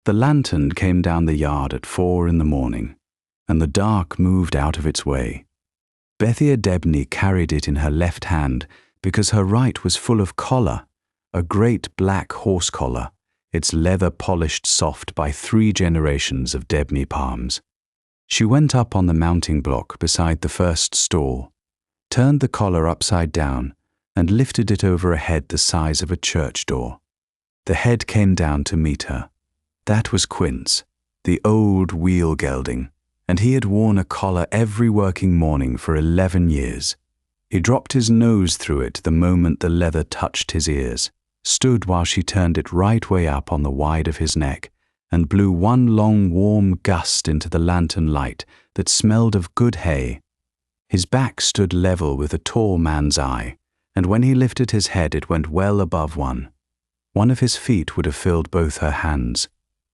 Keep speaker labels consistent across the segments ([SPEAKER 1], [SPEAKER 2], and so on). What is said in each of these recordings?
[SPEAKER 1] The lantern came down the yard at 4 in the morning, and the dark moved out of its way. Bethia Debney carried it in her left hand because her right was full of collar, a great black horse collar, its leather polished soft by 3 generations of Debney palms. She went up on the mounting block beside the first stall, turned the collar upside down, and lifted it over a head the size of a church door. The head came down to meet her. That was Quince, the old wheel gelding, and he had worn a collar every working morning for 11 years. He dropped his nose through it the moment the leather touched his ears, stood while she turned it right way up on the wide of his neck, and blew one long warm gust into the lantern light that smelled of good hay. His back stood level with a tall man's eye, and when he lifted his head it went well above one. One of his feet would have filled both her hands,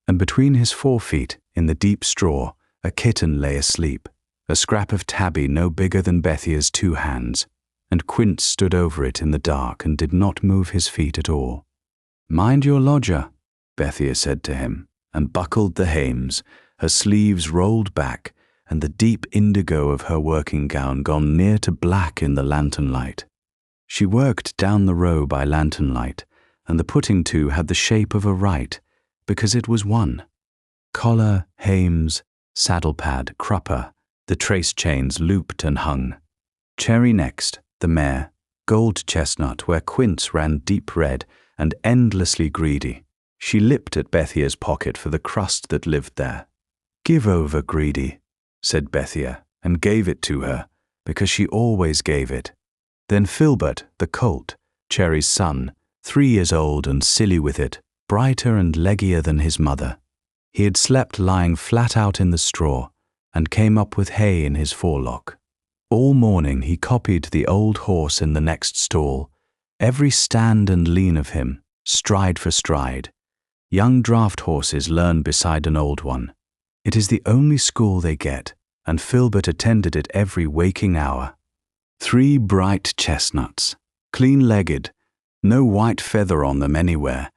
[SPEAKER 1] and between his forefeet, in the deep straw, a kitten lay asleep, a scrap of tabby no bigger than Bethia's 2 hands, and Quince stood over it in the dark and did not move his feet at all. "Mind your lodger," Bethia said to him, and buckled the hames, her sleeves rolled back, and the deep indigo of her working gown gone near to black in the lantern light. She worked down the row by lantern light, and the putting to had the shape of a right, because it was one. Collar, hames, saddle pad, crupper, the trace chains looped and hung. Cherry next, the mare, gold chestnut where Quince ran deep red and endlessly greedy. She lipped at Bethia's pocket for the crust that lived there. "Give over, greedy," said Bethia, and gave it to her, because she always gave it. Then Filbert, the colt, Cherry's son, 3 years old and silly with it, brighter and leggier than his mother. He had slept lying flat out in the straw, and came up with hay in his forelock. All morning he copied the old horse in the next stall, every stand and lean of him, stride for stride. Young draft horses learn beside an old one. It is the only school they get, and Filbert attended it every waking hour. 3 bright chestnuts, clean-legged, no white feather on them anywhere.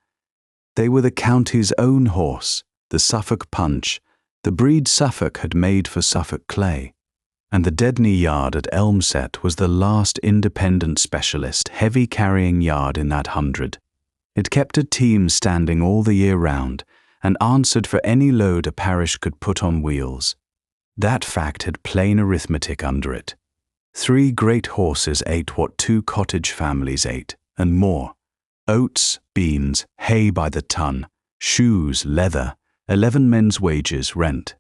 [SPEAKER 1] They were the county's own horse, the Suffolk Punch, the breed Suffolk had made for Suffolk clay. And the Debney yard at Elmsett was the last independent specialist, heavy-carrying yard in that 100. It kept a team standing all the year round, and answered for any load a parish could put on wheels. That fact had plain arithmetic under it. 3 great horses ate what 2 cottage families ate, and more. Oats, beans, hay by the ton, shoes, leather, 11 men's wages, rent.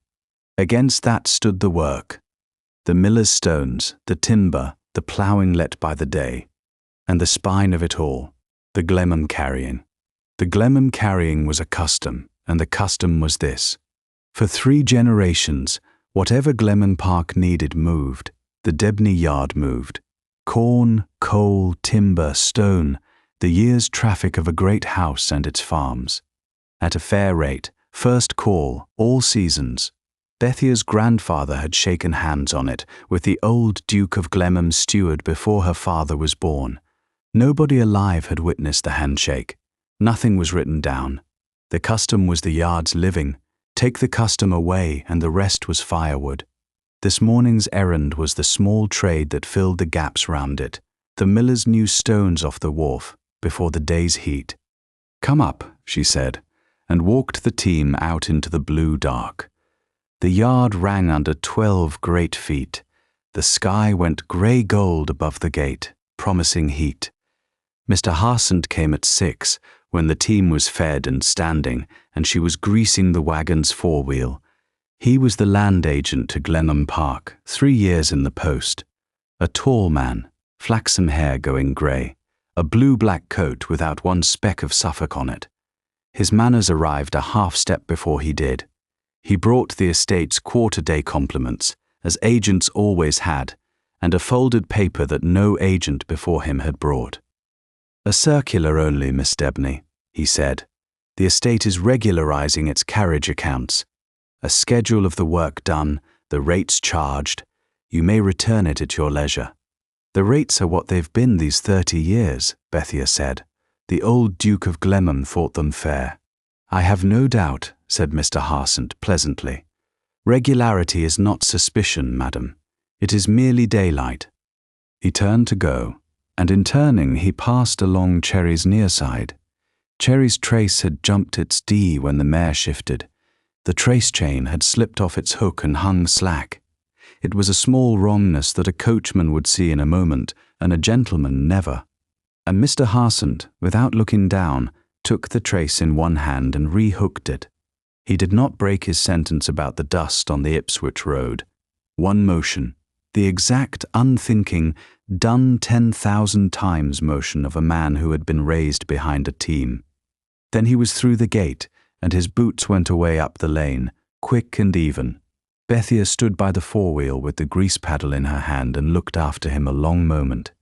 [SPEAKER 1] Against that stood the work, the miller's stones, the timber, the ploughing let by the day, and the spine of it all, the Glemham carrying. The Glemham carrying was a custom, and the custom was this. For 3 generations, whatever Glemham Park needed moved, the Debney yard moved. Corn, coal, timber, stone, the year's traffic of a great house and its farms. At a fair rate, first call, all seasons. Bethia's grandfather had shaken hands on it with the old Duke of Glemham's steward before her father was born. Nobody alive had witnessed the handshake. Nothing was written down. The custom was the yard's living. Take the custom away and the rest was firewood. This morning's errand was the small trade that filled the gaps round it, the miller's new stones off the wharf, before the day's heat. "Come up," she said, and walked the team out into the blue dark. The yard rang under 12 great feet. The sky went grey gold above the gate, promising heat. Mr. Harsant came at 6, when the team was fed and standing, and she was greasing the wagon's forewheel. He was the land agent to Glemham Park, 3 years in the post. A tall man, flaxen hair going grey, a blue-black coat without one speck of Suffolk on it. His manners arrived a half-step before he did. He brought the estate's quarter-day compliments, as agents always had, and a folded paper that no agent before him had brought. "A circular only, Miss Debney," he said. "The estate is regularising its carriage accounts. A schedule of the work done, the rates charged. You may return it at your leisure." "The rates are what they've been these 30 years, Bethia said. "The old Duke of Glemham thought them fair." "I have no doubt," said Mr. Harsent pleasantly. "Regularity is not suspicion, madam. It is merely daylight." He turned to go, and in turning he passed along Cherry's near side. Cherry's trace had jumped its D when the mare shifted. The trace chain had slipped off its hook and hung slack. It was a small wrongness that a coachman would see in a moment, and a gentleman never. And Mr. Harsent, without looking down, took the trace in one hand and rehooked it. He did not break his sentence about the dust on the Ipswich road. One motion, the exact, unthinking, done 10,000 times motion of a man who had been raised behind a team. Then he was through the gate, and his boots went away up the lane, quick and even. Bethia stood by the forewheel with the grease paddle in her hand and looked after him a long moment.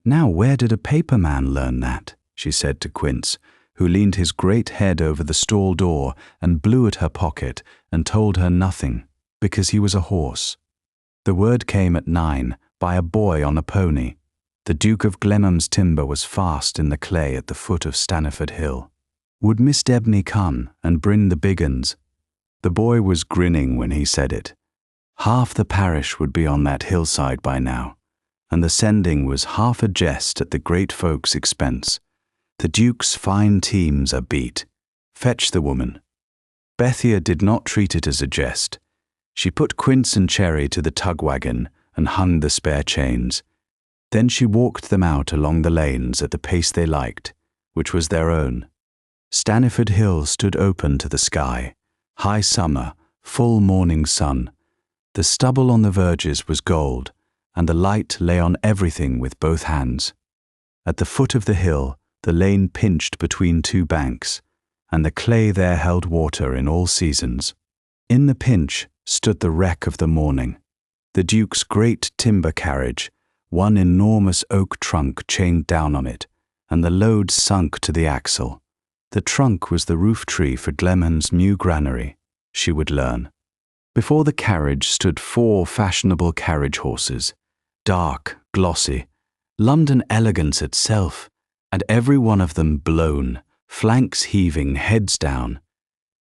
[SPEAKER 1] "Now where did a paper man learn that?" she said to Quince, who leaned his great head over the stall door and blew at her pocket and told her nothing, because he was a horse. The word came at 9 by a boy on a pony. The Duke of Glemham's timber was fast in the clay at the foot of Stanniford Hill. Would Miss Debney come and bring the big uns? The boy was grinning when he said it. Half the parish would be on that hillside by now, and the sending was half a jest at the great folks' expense. The Duke's fine teams are beat. Fetch the woman. Bethia did not treat it as a jest. She put Quince and Cherry to the tug wagon and hung the spare chains. Then she walked them out along the lanes at the pace they liked, which was their own. Stanniford Hill stood open to the sky, high summer, full morning sun. The stubble on the verges was gold, and the light lay on everything with both hands. At the foot of the hill, the lane pinched between two banks, and the clay there held water in all seasons. In the pinch stood the wreck of the morning, the Duke's great timber carriage, one enormous oak trunk chained down on it, and the load sunk to the axle. The trunk was the roof tree for Glemham's new granary, she would learn. Before the carriage stood 4 fashionable carriage horses, dark, glossy, London elegance itself, and every one of them blown, flanks heaving, heads down.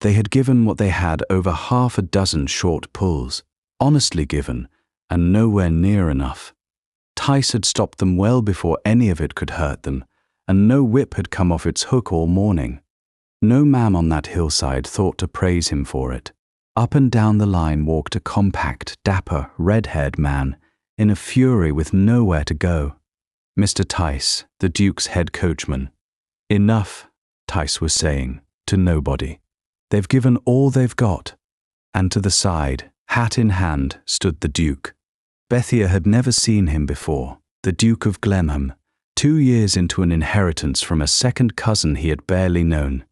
[SPEAKER 1] They had given what they had over half a dozen short pulls, honestly given, and nowhere near enough. Tice had stopped them well before any of it could hurt them, and no whip had come off its hook all morning. No man on that hillside thought to praise him for it. Up and down the line walked a compact, dapper, red-haired man, in a fury with nowhere to go. Mr. Tice, the Duke's head coachman. "Enough," Tice was saying, to nobody. "They've given all they've got." And to the side, hat in hand, stood the Duke. Bethia had never seen him before, the Duke of Glemham, 2 years into an inheritance from a second cousin he had barely known.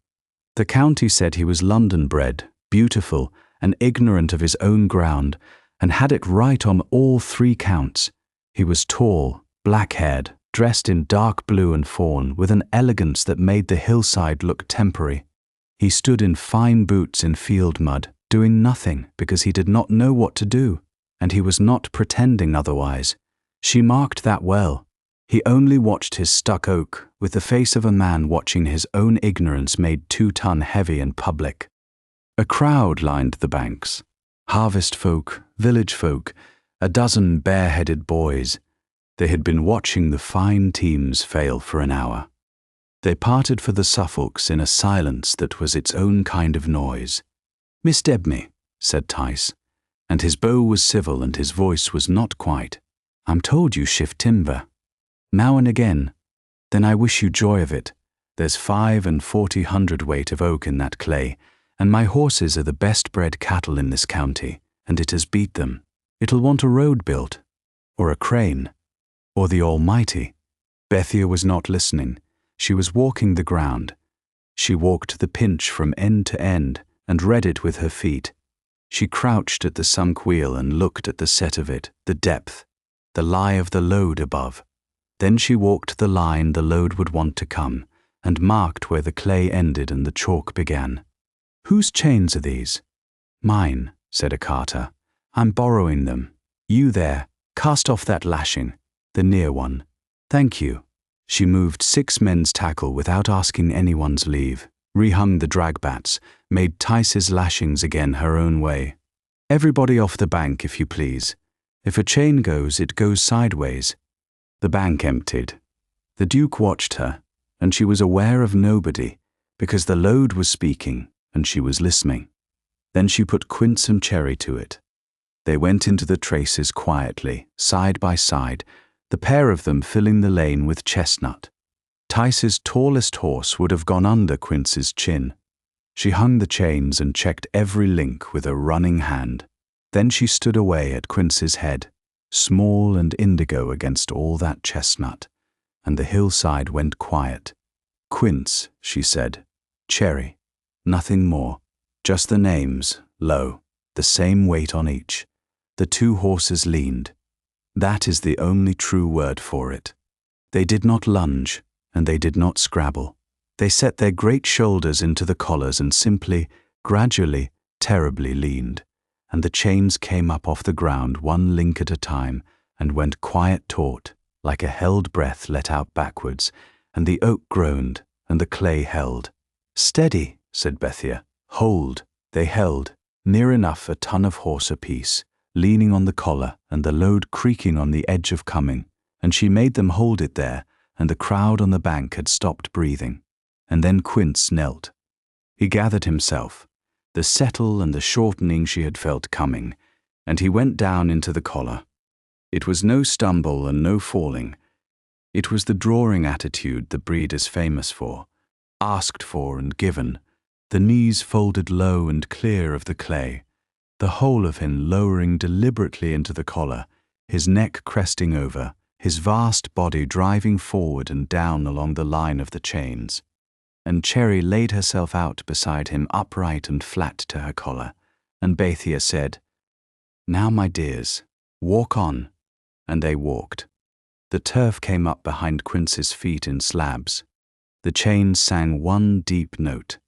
[SPEAKER 1] The county said he was London-bred, beautiful, and ignorant of his own ground, and had it right on all 3 counts. He was tall, black-haired, dressed in dark blue and fawn, with an elegance that made the hillside look temporary. He stood in fine boots in field mud, doing nothing because he did not know what to do, and he was not pretending otherwise. She marked that well. He only watched his stuck oak, with the face of a man watching his own ignorance made 2 ton heavy and public. A crowd lined the banks. Harvest folk, village folk, a dozen bare-headed boys. They had been watching the fine teams fail for an hour. They parted for the Suffolks in a silence that was its own kind of noise. "Miss Debney," said Tice, and his bow was civil and his voice was not quite. "I'm told you shift timber." "Now and again." "Then I wish you joy of it. There's 45 hundredweight of oak in that clay, and my horses are the best bred cattle in this county, and it has beat them. It'll want a road built, or a crane, or the Almighty." Bethia was not listening. She was walking the ground. She walked the pinch from end to end and read it with her feet. She crouched at the sunk wheel and looked at the set of it, the depth, the lie of the load above. Then she walked the line the load would want to come, and marked where the clay ended and the chalk began. "Whose chains are these?" "Mine," said a carter. "I'm borrowing them. You there, cast off that lashing, the near one." "Thank you." She moved 6 men's tackle without asking anyone's leave. rehung the dragbats, made Tice's lashings again her own way. Everybody off the bank, if you please. If a chain goes, it goes sideways. The bank emptied. The Duke watched her, and she was aware of nobody, because the load was speaking, and she was listening. Then she put Quince and Cherry to it. They went into the traces quietly, side by side, the pair of them filling the lane with Chestnut. Tice's tallest horse would have gone under Quince's chin. She hung the chains and checked every link with a running hand. Then she stood away at Quince's head, small and indigo against all that chestnut, and the hillside went quiet. Quince, she said. Cherry. Nothing more. Just the names, low, the same weight on each. The two horses leaned. That is the only true word for it. They did not lunge, and they did not scrabble. They set their great shoulders into the collars and simply, gradually, terribly leaned, and the chains came up off the ground one link at a time and went quiet taut, like a held breath let out backwards, and the oak groaned, and the clay held. Steady, said Bethia. Hold. They held, near enough a ton of horse apiece, leaning on the collar and the load creaking on the edge of coming, and she made them hold it there, and the crowd on the bank had stopped breathing. And then Quince knelt. He gathered himself, the settle and the shortening she had felt coming, and he went down into the collar. It was no stumble and no falling. It was the drawing attitude the breed is famous for, asked for and given, the knees folded low and clear of the clay, the whole of him lowering deliberately into the collar, his neck cresting over, his vast body driving forward and down along the line of the chains. And Cherry laid herself out beside him upright and flat to her collar, and Bethia said, Now, my dears, walk on. And they walked. The turf came up behind Quince's feet in slabs. The chains sang one deep note.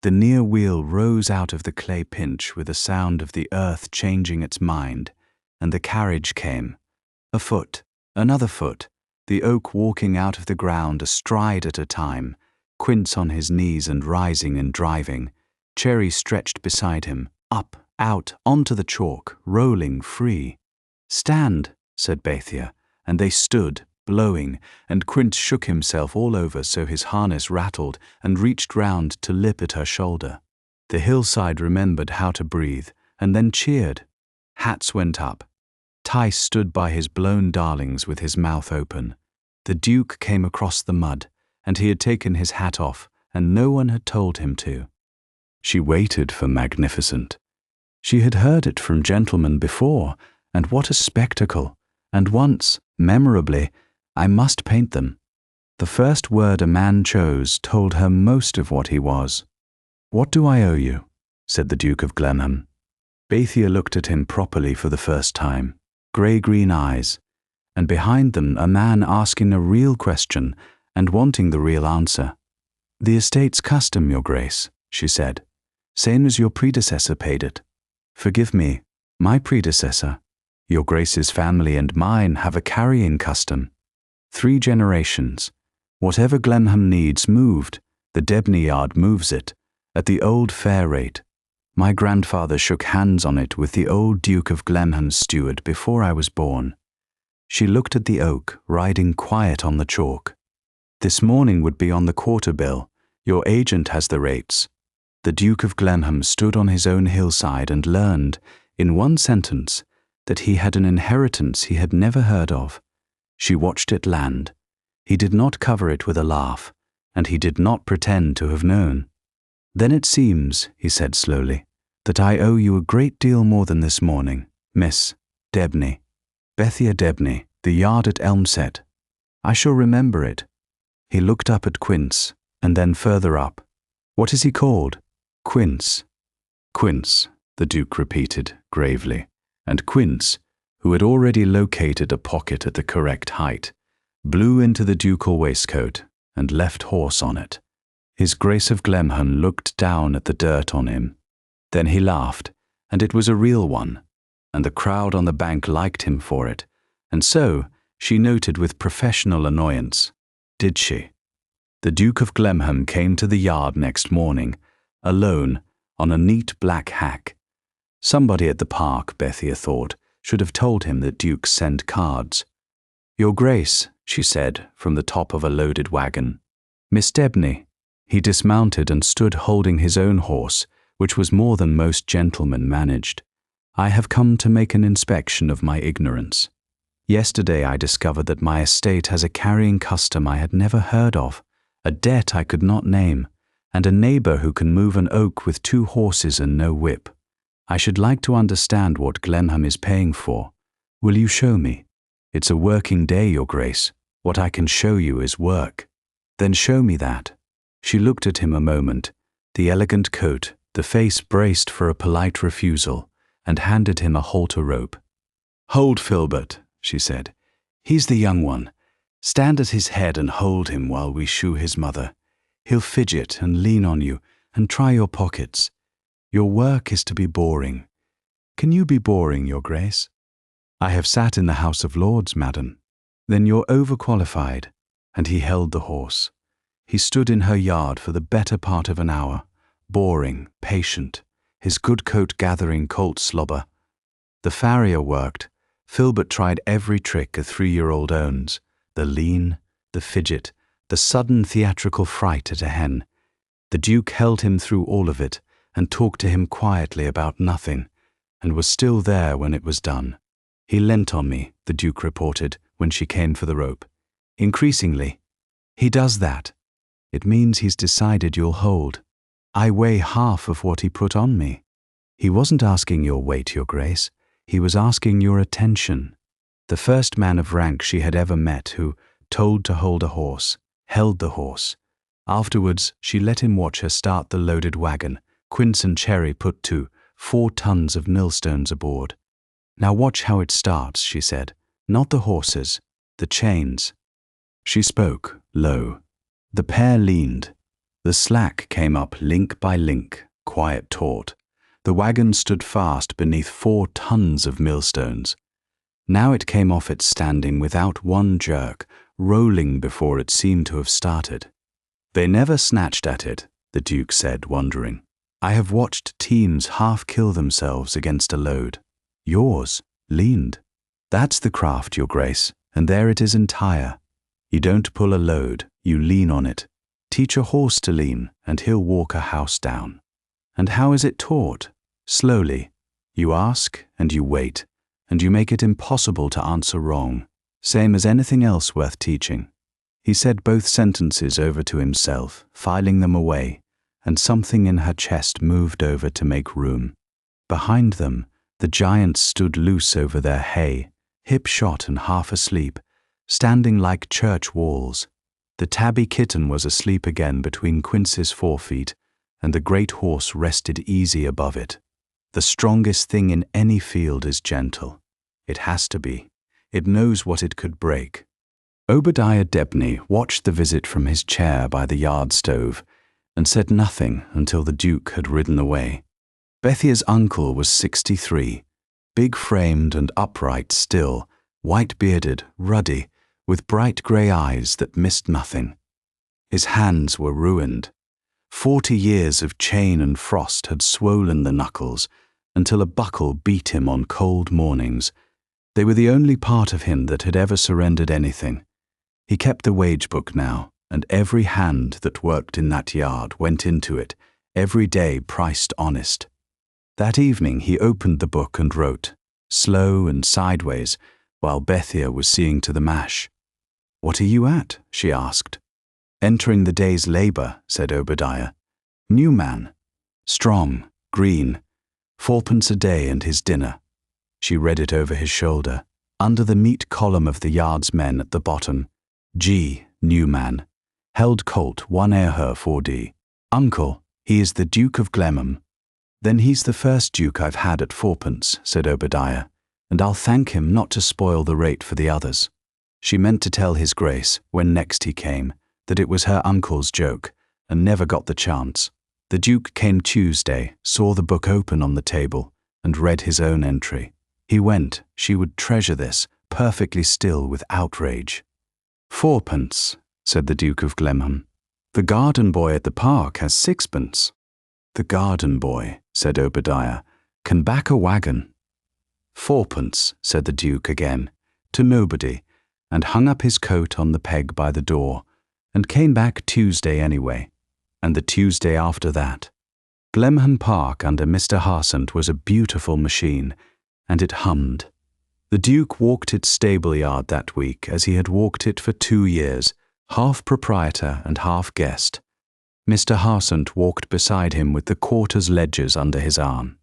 [SPEAKER 1] The near wheel rose out of the clay pinch with a sound of the earth changing its mind, and the carriage came. A foot, another foot, the oak walking out of the ground a stride at a time, Quince on his knees and rising and driving, Cherry stretched beside him, up, out, onto the chalk, rolling free. Stand, said Bethia, and they stood, blowing, and Quince shook himself all over so his harness rattled and reached round to lip at her shoulder. The hillside remembered how to breathe, and then cheered. Hats went up. Tice stood by his blown darlings with his mouth open. The Duke came across the mud, and he had taken his hat off, and no one had told him to. She waited for magnificent. She had heard it from gentlemen before, and what a spectacle! And once, memorably, I must paint them. The first word a man chose told her most of what he was. What do I owe you? Said the Duke of Glemham. Bethia looked at him properly for the first time, grey-green eyes, and behind them a man asking a real question and wanting the real answer. The estate's custom, your grace, she said, same as your predecessor paid it. Forgive me, my predecessor. Your grace's family and mine have a carrying custom. 3 generations. Whatever Glemham needs moved, the Debney yard moves it, at the old fair rate. My grandfather shook hands on it with the old Duke of Glemham's steward before I was born. She looked at the oak, riding quiet on the chalk. This morning would be on the quarter bill. Your agent has the rates. The Duke of Glemham stood on his own hillside and learned, in one sentence, that he had an inheritance he had never heard of. She watched it land. He did not cover it with a laugh, and he did not pretend to have known. Then it seems, he said slowly, that I owe you a great deal more than this morning, Miss Debney. Bethia Debney, the yard at Elmsett. I shall remember it. He looked up at Quince, and then further up. What is he called? Quince. Quince, the Duke repeated, gravely, and Quince, who had already located a pocket at the correct height, blew into the ducal waistcoat and left horse on it. His Grace of Glemham looked down at the dirt on him. Then he laughed, and it was a real one, and the crowd on the bank liked him for it, and so, she noted with professional annoyance, did she? The Duke of Glemham came to the yard next morning, alone, on a neat black hack. Somebody at the park, Bethia thought, should have told him that dukes send cards. "Your Grace," she said, from the top of a loaded wagon. "Miss Debney." He dismounted and stood holding his own horse, which was more than most gentlemen managed. "I have come to make an inspection of my ignorance. Yesterday I discovered that my estate has a carrying custom I had never heard of, a debt I could not name, and a neighbour who can move an oak with 2 horses and no whip. I should like to understand what Glemham is paying for. Will you show me? It's a working day, Your Grace. What I can show you is work." "Then show me that." She looked at him a moment, the elegant coat, the face braced for a polite refusal, and handed him a halter rope. "Hold Filbert," she said. "He's the young one. Stand at his head and hold him while we shoe his mother. He'll fidget and lean on you and try your pockets. Your work is to be boring. Can you be boring, Your Grace?" "I have sat in the House of Lords, madam." "Then you're overqualified." And he held the horse. He stood in her yard for the better part of an hour, boring, patient, his good coat gathering colt slobber. The farrier worked. Filbert tried every trick a 3-year-old owns, the lean, the fidget, the sudden theatrical fright at a hen. The Duke held him through all of it and talked to him quietly about nothing, and was still there when it was done. "He leant on me," the Duke reported when she came for the rope. "Increasingly. He does that. It means he's decided you'll hold. I weigh half of what he put on me." "He wasn't asking your weight, Your Grace. He was asking your attention." The first man of rank she had ever met who, told to hold a horse, held the horse. Afterwards, she let him watch her start the loaded wagon, quince and cherry put to, 4 tons of millstones aboard. "Now watch how it starts," she said. "Not the horses, the chains." She spoke, low. The pair leaned. The slack came up link by link, quiet taut. The wagon stood fast beneath 4 tons of millstones. Now it came off its standing without one jerk, rolling before it seemed to have started. "They never snatched at it," the Duke said, wondering. "I have watched teams half kill themselves against a load. Yours leaned. That's the craft, Your Grace, and there it is entire. You don't pull a load, you lean on it. Teach a horse to lean, and he'll walk a house down. And how is it taught? Slowly. You ask, and you wait, and you make it impossible to answer wrong, same as anything else worth teaching." He said both sentences over to himself, filing them away, and something in her chest moved over to make room. Behind them, the giants stood loose over their hay, hip-shot and half asleep, standing like church walls. The tabby kitten was asleep again between Quince's forefeet, and the great horse rested easy above it. The strongest thing in any field is gentle. It has to be. It knows what it could break. Obadiah Debney watched the visit from his chair by the yard stove, and said nothing until the Duke had ridden away. Bethia's uncle was 63, big-framed and upright still, white-bearded, ruddy, with bright grey eyes that missed nothing. His hands were ruined. 40 years of chain and frost had swollen the knuckles until a buckle beat him on cold mornings. They were the only part of him that had ever surrendered anything. He kept the wage book now, and every hand that worked in that yard went into it, every day priced honest. That evening he opened the book and wrote, slow and sideways, while Bethia was seeing to the mash. "What are you at?" she asked. "Entering the day's labour," said Obadiah. "New man. Strong, green, 4pence a day and his dinner." She read it over his shoulder. Under the meat column of the yard's men at the bottom, G, new man. Held colt 1 her 4D. "Uncle, he is the Duke of Glemham." "Then he's the first Duke I've had at 4pence, said Obadiah, "and I'll thank him not to spoil the rate for the others." She meant to tell his Grace, when next he came, that it was her uncle's joke, and never got the chance. The Duke came Tuesday, saw the book open on the table, and read his own entry. He went, she would treasure this, perfectly still with outrage. "4pence, said the Duke of Glemham. The garden boy at the park has 6pence. The garden boy, said Obadiah, can back a wagon. 4pence, said the Duke again, to nobody, and hung up his coat on the peg by the door, and came back Tuesday anyway, and the Tuesday after that. Glemham Park under Mr. Harsant was a beautiful machine, and it hummed. The Duke walked its stable yard that week as he had walked it for 2 years, half proprietor and half guest. Mr. Harsant walked beside him with the quarter's ledgers under his arm.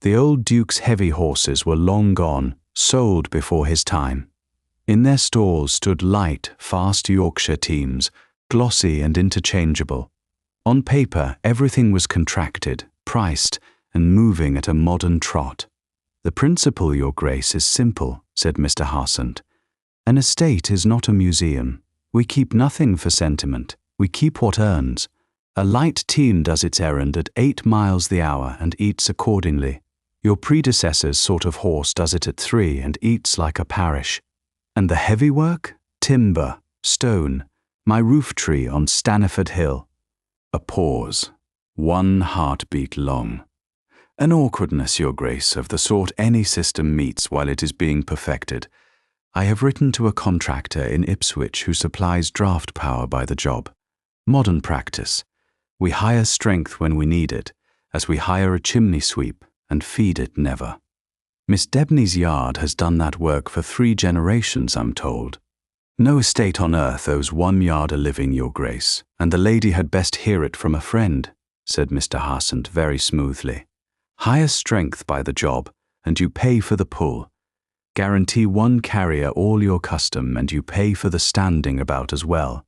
[SPEAKER 1] The old Duke's heavy horses were long gone, sold before his time. In their stalls stood light, fast Yorkshire teams, glossy and interchangeable. On paper, everything was contracted, priced, and moving at a modern trot. The principle, Your Grace, is simple, said Mr. Harsant. An estate is not a museum. We keep nothing for sentiment. We keep what earns. A light team does its errand at 8 miles the hour and eats accordingly. Your predecessor's sort of horse does it at 3 and eats like a parish. And the heavy work? Timber, stone, my roof tree on Stanniford Hill. A pause, 1 heartbeat long. An awkwardness, Your Grace, of the sort any system meets while it is being perfected. I have written to a contractor in Ipswich who supplies draft power by the job. Modern practice. We hire strength when we need it, as we hire a chimney sweep, and feed it never. Miss Debney's yard has done that work for 3 generations, I'm told. No estate on earth owes 1 yard a living, Your Grace, and the lady had best hear it from a friend, said Mr. Harsant very smoothly. Hire strength by the job, and you pay for the pull. Guarantee 1 carrier all your custom, and you pay for the standing about as well.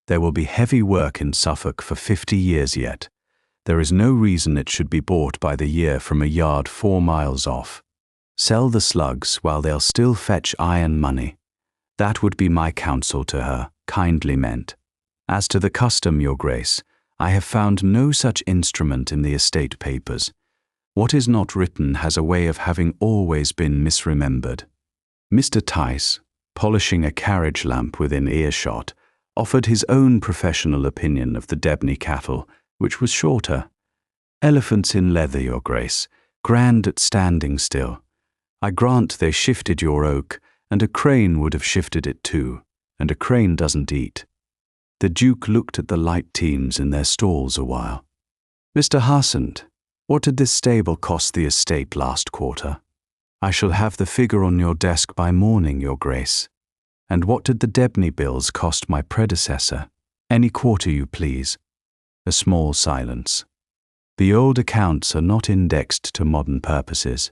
[SPEAKER 1] There will be heavy work in Suffolk for 50 years yet. There is no reason it should be bought by the year from a yard 4 miles off. Sell the slugs while they'll still fetch iron money. That would be my counsel to her, kindly meant. As to the custom, Your Grace, I have found no such instrument in the estate papers. What is not written has a way of having always been misremembered. Mr. Tice, polishing a carriage lamp within earshot, offered his own professional opinion of the Debney cattle, which was shorter. Elephants in leather, Your Grace, grand at standing still. I grant they shifted your oak, and a crane would have shifted it too, and a crane doesn't eat. The Duke looked at the light teams in their stalls a while. Mr. Harsant, what did this stable cost the estate last quarter? I shall have the figure on your desk by morning, Your Grace. And what did the Debney bills cost my predecessor? Any quarter you please. A small silence. The old accounts are not indexed to modern purposes.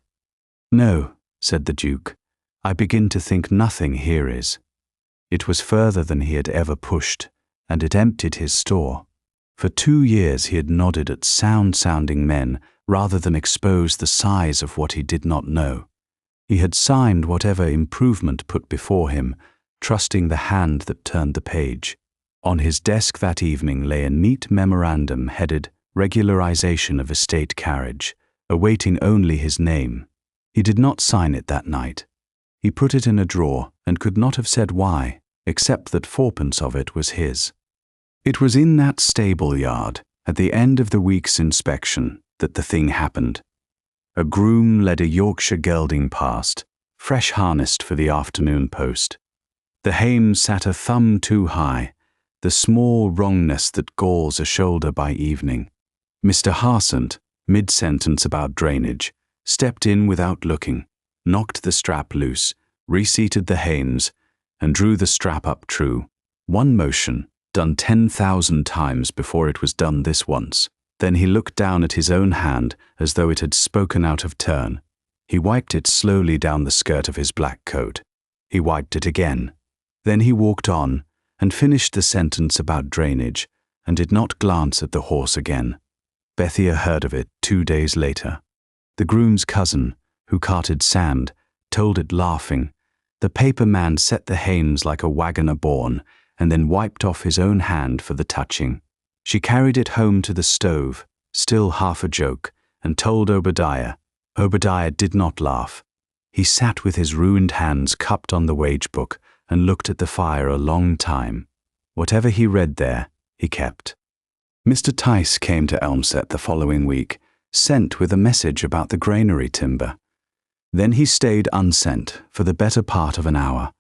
[SPEAKER 1] No, said the Duke. I begin to think nothing here is. It was further than he had ever pushed, and it emptied his store. For 2 years he had nodded at sound-sounding men rather than expose the size of what he did not know. He had signed whatever improvement put before him, trusting the hand that turned the page. On his desk that evening lay a neat memorandum headed Regularisation of Estate Carriage, awaiting only his name. He did not sign it that night. He put it in a drawer and could not have said why, except that 4pence of it was his. It was in that stable yard, at the end of the week's inspection, that the thing happened. A groom led a Yorkshire gelding past, fresh harnessed for the afternoon post. The hame sat a thumb too high, the small wrongness that galls a shoulder by evening. Mr. Harsant, mid-sentence about drainage, stepped in without looking, knocked the strap loose, reseated the hames, and drew the strap up true. One motion, done 10,000 times before it was done this once. Then he looked down at his own hand as though it had spoken out of turn. He wiped it slowly down the skirt of his black coat. He wiped it again. Then he walked on and finished the sentence about drainage and did not glance at the horse again. Bethia heard of it 2 days later. The groom's cousin, who carted sand, told it laughing. The paper man set the hames like a wagoner born and then wiped off his own hand for the touching. She carried it home to the stove, still half a joke, and told Obadiah. Obadiah did not laugh. He sat with his ruined hands cupped on the wage book and looked at the fire a long time. Whatever he read there, he kept. Mr. Tice came to Elmsett the following week, sent with a message about the granary timber. Then he stayed unsent for the better part of an hour.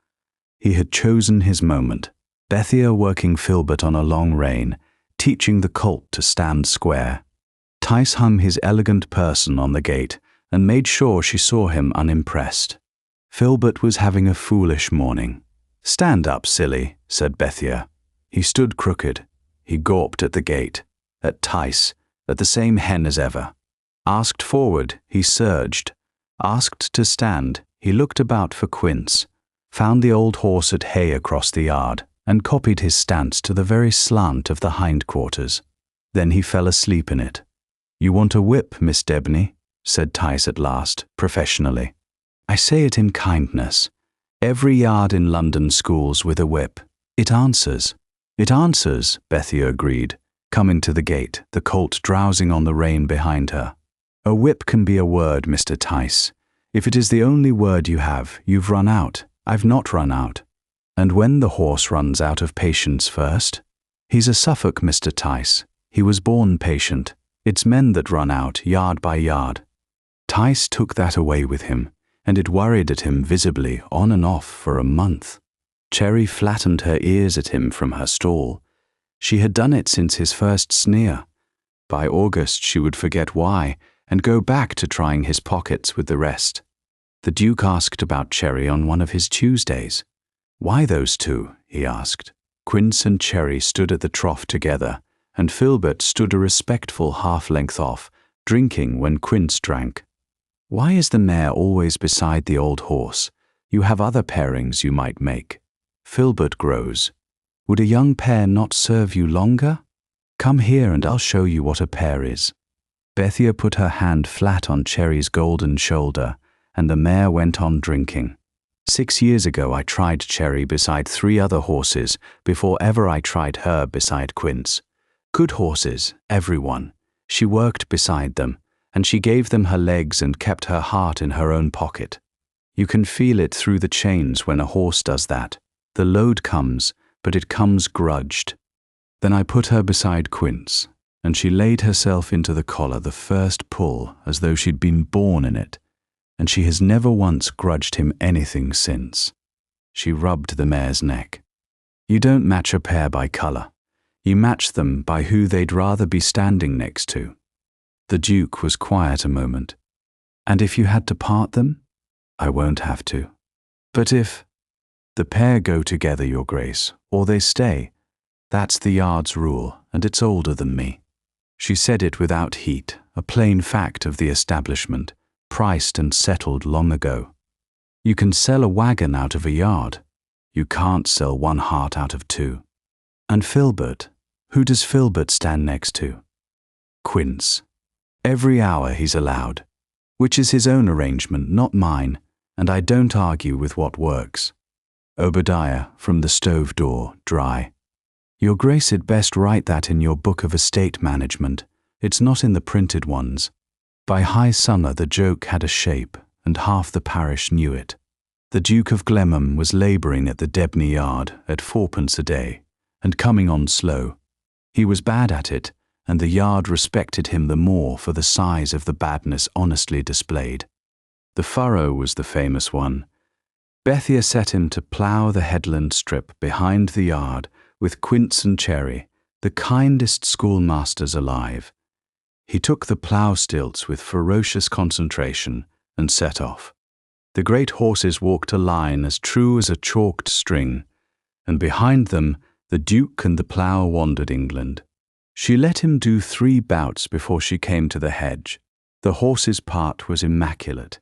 [SPEAKER 1] He had chosen his moment, Bethia working Filbert on a long rein, teaching the colt to stand square. Tice hung his elegant person on the gate and made sure she saw him unimpressed. Filbert was having a foolish morning. "Stand up, silly," said Bethia. He stood crooked. He gawped at the gate, at Tice, at the same hen as ever. Asked forward, he surged. Asked to stand, he looked about for Quince, found the old horse at hay across the yard, and copied his stance to the very slant of the hindquarters. Then he fell asleep in it. "You want a whip, Miss Debney?" said Tice at last, professionally. "I say it in kindness. Every yard in London schools with a whip. It answers." "It answers," Bethia agreed, coming to the gate, the colt drowsing on the rein behind her. "A whip can be a word, Mr. Tice. If it is the only word you have, you've run out. I've not run out. And when the horse runs out of patience first? He's a Suffolk, Mr. Tice. He was born patient. It's men that run out, yard by yard." Tice took that away with him, and it worried at him visibly, on and off, for a month. Cherry flattened her ears at him from her stall. She had done it since his first sneer. By August she would forget why, and go back to trying his pockets with the rest. The Duke asked about Cherry on one of his Tuesdays. "Why those two?" he asked. Quince and Cherry stood at the trough together, and Filbert stood a respectful half-length off, drinking when Quince drank. "Why is the mare always beside the old horse? You have other pairings you might make." Filbert grows. "Would a young pair not serve you longer? Come here and I'll show you what a pair is." Bethia put her hand flat on Cherry's golden shoulder, and the mare went on drinking. 6 years ago I tried Cherry beside 3 other horses before ever I tried her beside Quince. Good horses, everyone. She worked beside them, and she gave them her legs and kept her heart in her own pocket. You can feel it through the chains when a horse does that. The load comes, but it comes grudged. Then I put her beside Quince, and she laid herself into the collar the first pull as though she'd been born in it, and she has never once grudged him anything since. She rubbed the mare's neck. You don't match a pair by colour. You match them by who they'd rather be standing next to. The Duke was quiet a moment. "And if you had to part them?" "I won't have to." "But if—" "The pair go together, Your Grace, or they stay. That's the yard's rule, and it's older than me." She said it without heat, a plain fact of the establishment, priced and settled long ago. You can sell a wagon out of a yard. You can't sell one heart out of 2. And Filbert, who does Filbert stand next to? Quince. Every hour he's allowed, which is his own arrangement, not mine, and I don't argue with what works. Obadiah, from the stove door, dry. Your Grace had best write that in your book of estate management. It's not in the printed ones. By high summer the joke had a shape, and half the parish knew it. The Duke of Glemham was labouring at the Debney yard at 4d. a day, and coming on slow. He was bad at it, and the yard respected him the more for the size of the badness honestly displayed. The furrow was the famous one. Bethia set him to plough the headland strip behind the yard with Quince and Cherry, the kindest schoolmasters alive. He took the plough stilts with ferocious concentration and set off. The great horses walked a line as true as a chalked string, and behind them the Duke and the plough wandered England. She let him do 3 bouts before she came to the hedge. The horse's part was immaculate.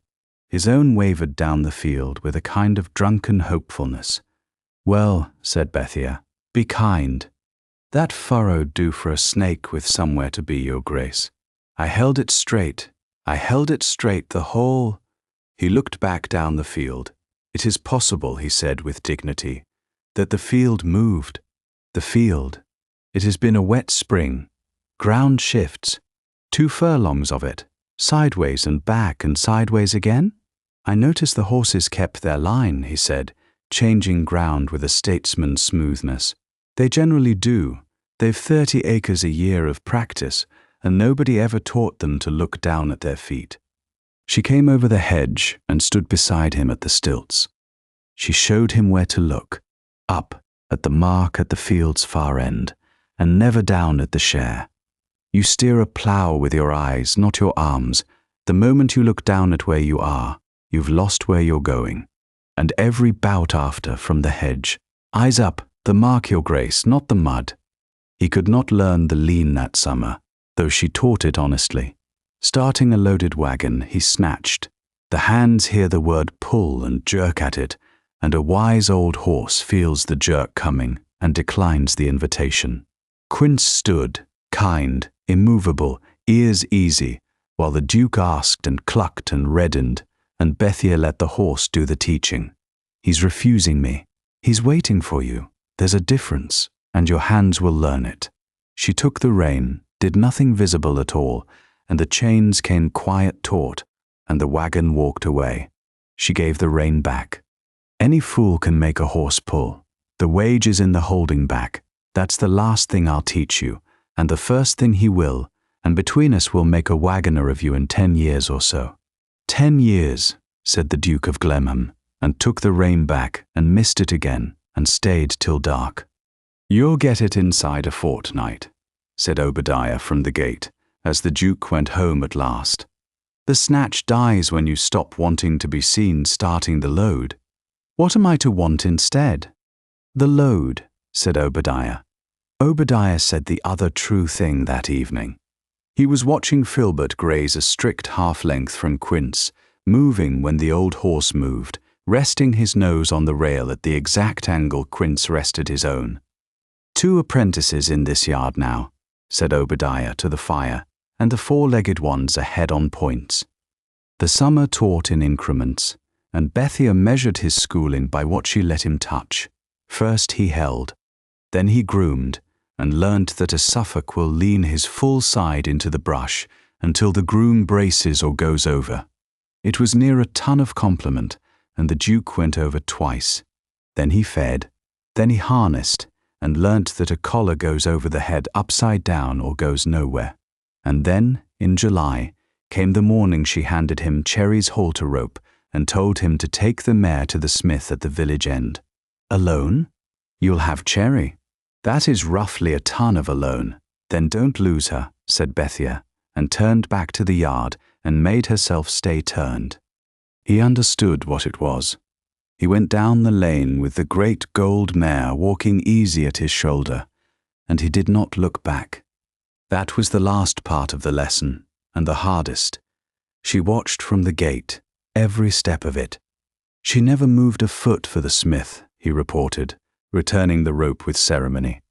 [SPEAKER 1] His own wavered down the field with a kind of drunken hopefulness. "Well," said Bethia, "be kind. That furrow'd do for a snake with somewhere to be, Your Grace. I held it straight the whole—" He looked back down the field. "It is possible," he said with dignity, "that the field moved. The field. It has been a wet spring. Ground shifts. 2 furlongs of it, sideways and back and sideways again. I noticed the horses kept their line," he said, changing ground with a statesman's smoothness. "They generally do. They've 30 acres a year of practice, and nobody ever taught them to look down at their feet. She came over the hedge and stood beside him at the stilts. She showed him where to look, up at the mark at the field's far end, and never down at the share. You steer a plough with your eyes, not your arms. The moment you look down at where you are, you've lost where you're going. And every bout after from the hedge, eyes up, the mark, your grace, not the mud. He could not learn the lean that summer, though she taught it honestly. Starting a loaded wagon, he snatched. The hands hear the word pull and jerk at it, and a wise old horse feels the jerk coming and declines the invitation. Quince stood, kind, immovable, ears easy, while the Duke asked and clucked and reddened, and Bethia let the horse do the teaching. He's refusing me. He's waiting for you. There's a difference, and your hands will learn it. She took the rein, did nothing visible at all, and the chains came quiet taut, and the wagon walked away. She gave the rein back. Any fool can make a horse pull. The wage is in the holding back. That's the last thing I'll teach you, and the first thing he will, and between us we'll make a wagoner of you in 10 years or so. 10 years, said the Duke of Glemham, and took the rein back and missed it again, and stayed till dark. You'll get it inside a fortnight, said Obadiah from the gate, as the Duke went home at last. The snatch dies when you stop wanting to be seen starting the load. What am I to want instead? The load, said Obadiah. Obadiah said the other true thing that evening. He was watching Filbert graze a strict half-length from Quince, moving when the old horse moved, resting his nose on the rail at the exact angle Quince rested his own. 2 apprentices in this yard now, said Obadiah to the fire, and the 4-legged ones ahead on points. The summer taught in increments, and Bethia measured his schooling by what she let him touch. First he held, then he groomed, and learnt that a Suffolk will lean his full side into the brush until the groom braces or goes over. It was near a ton of compliment, and the Duke went over twice. Then he fed, then he harnessed, and learnt that a collar goes over the head upside down or goes nowhere. And then, in July, came the morning she handed him Cherry's halter rope and told him to take the mare to the smith at the village end. Alone? You'll have Cherry. That is roughly a ton of alone. Then don't lose her, said Bethia, and turned back to the yard and made herself stay turned. He understood what it was. He went down the lane with the great gold mare walking easy at his shoulder, and he did not look back. That was the last part of the lesson, and the hardest. She watched from the gate, every step of it. She never moved a foot for the smith, he reported, returning the rope with ceremony.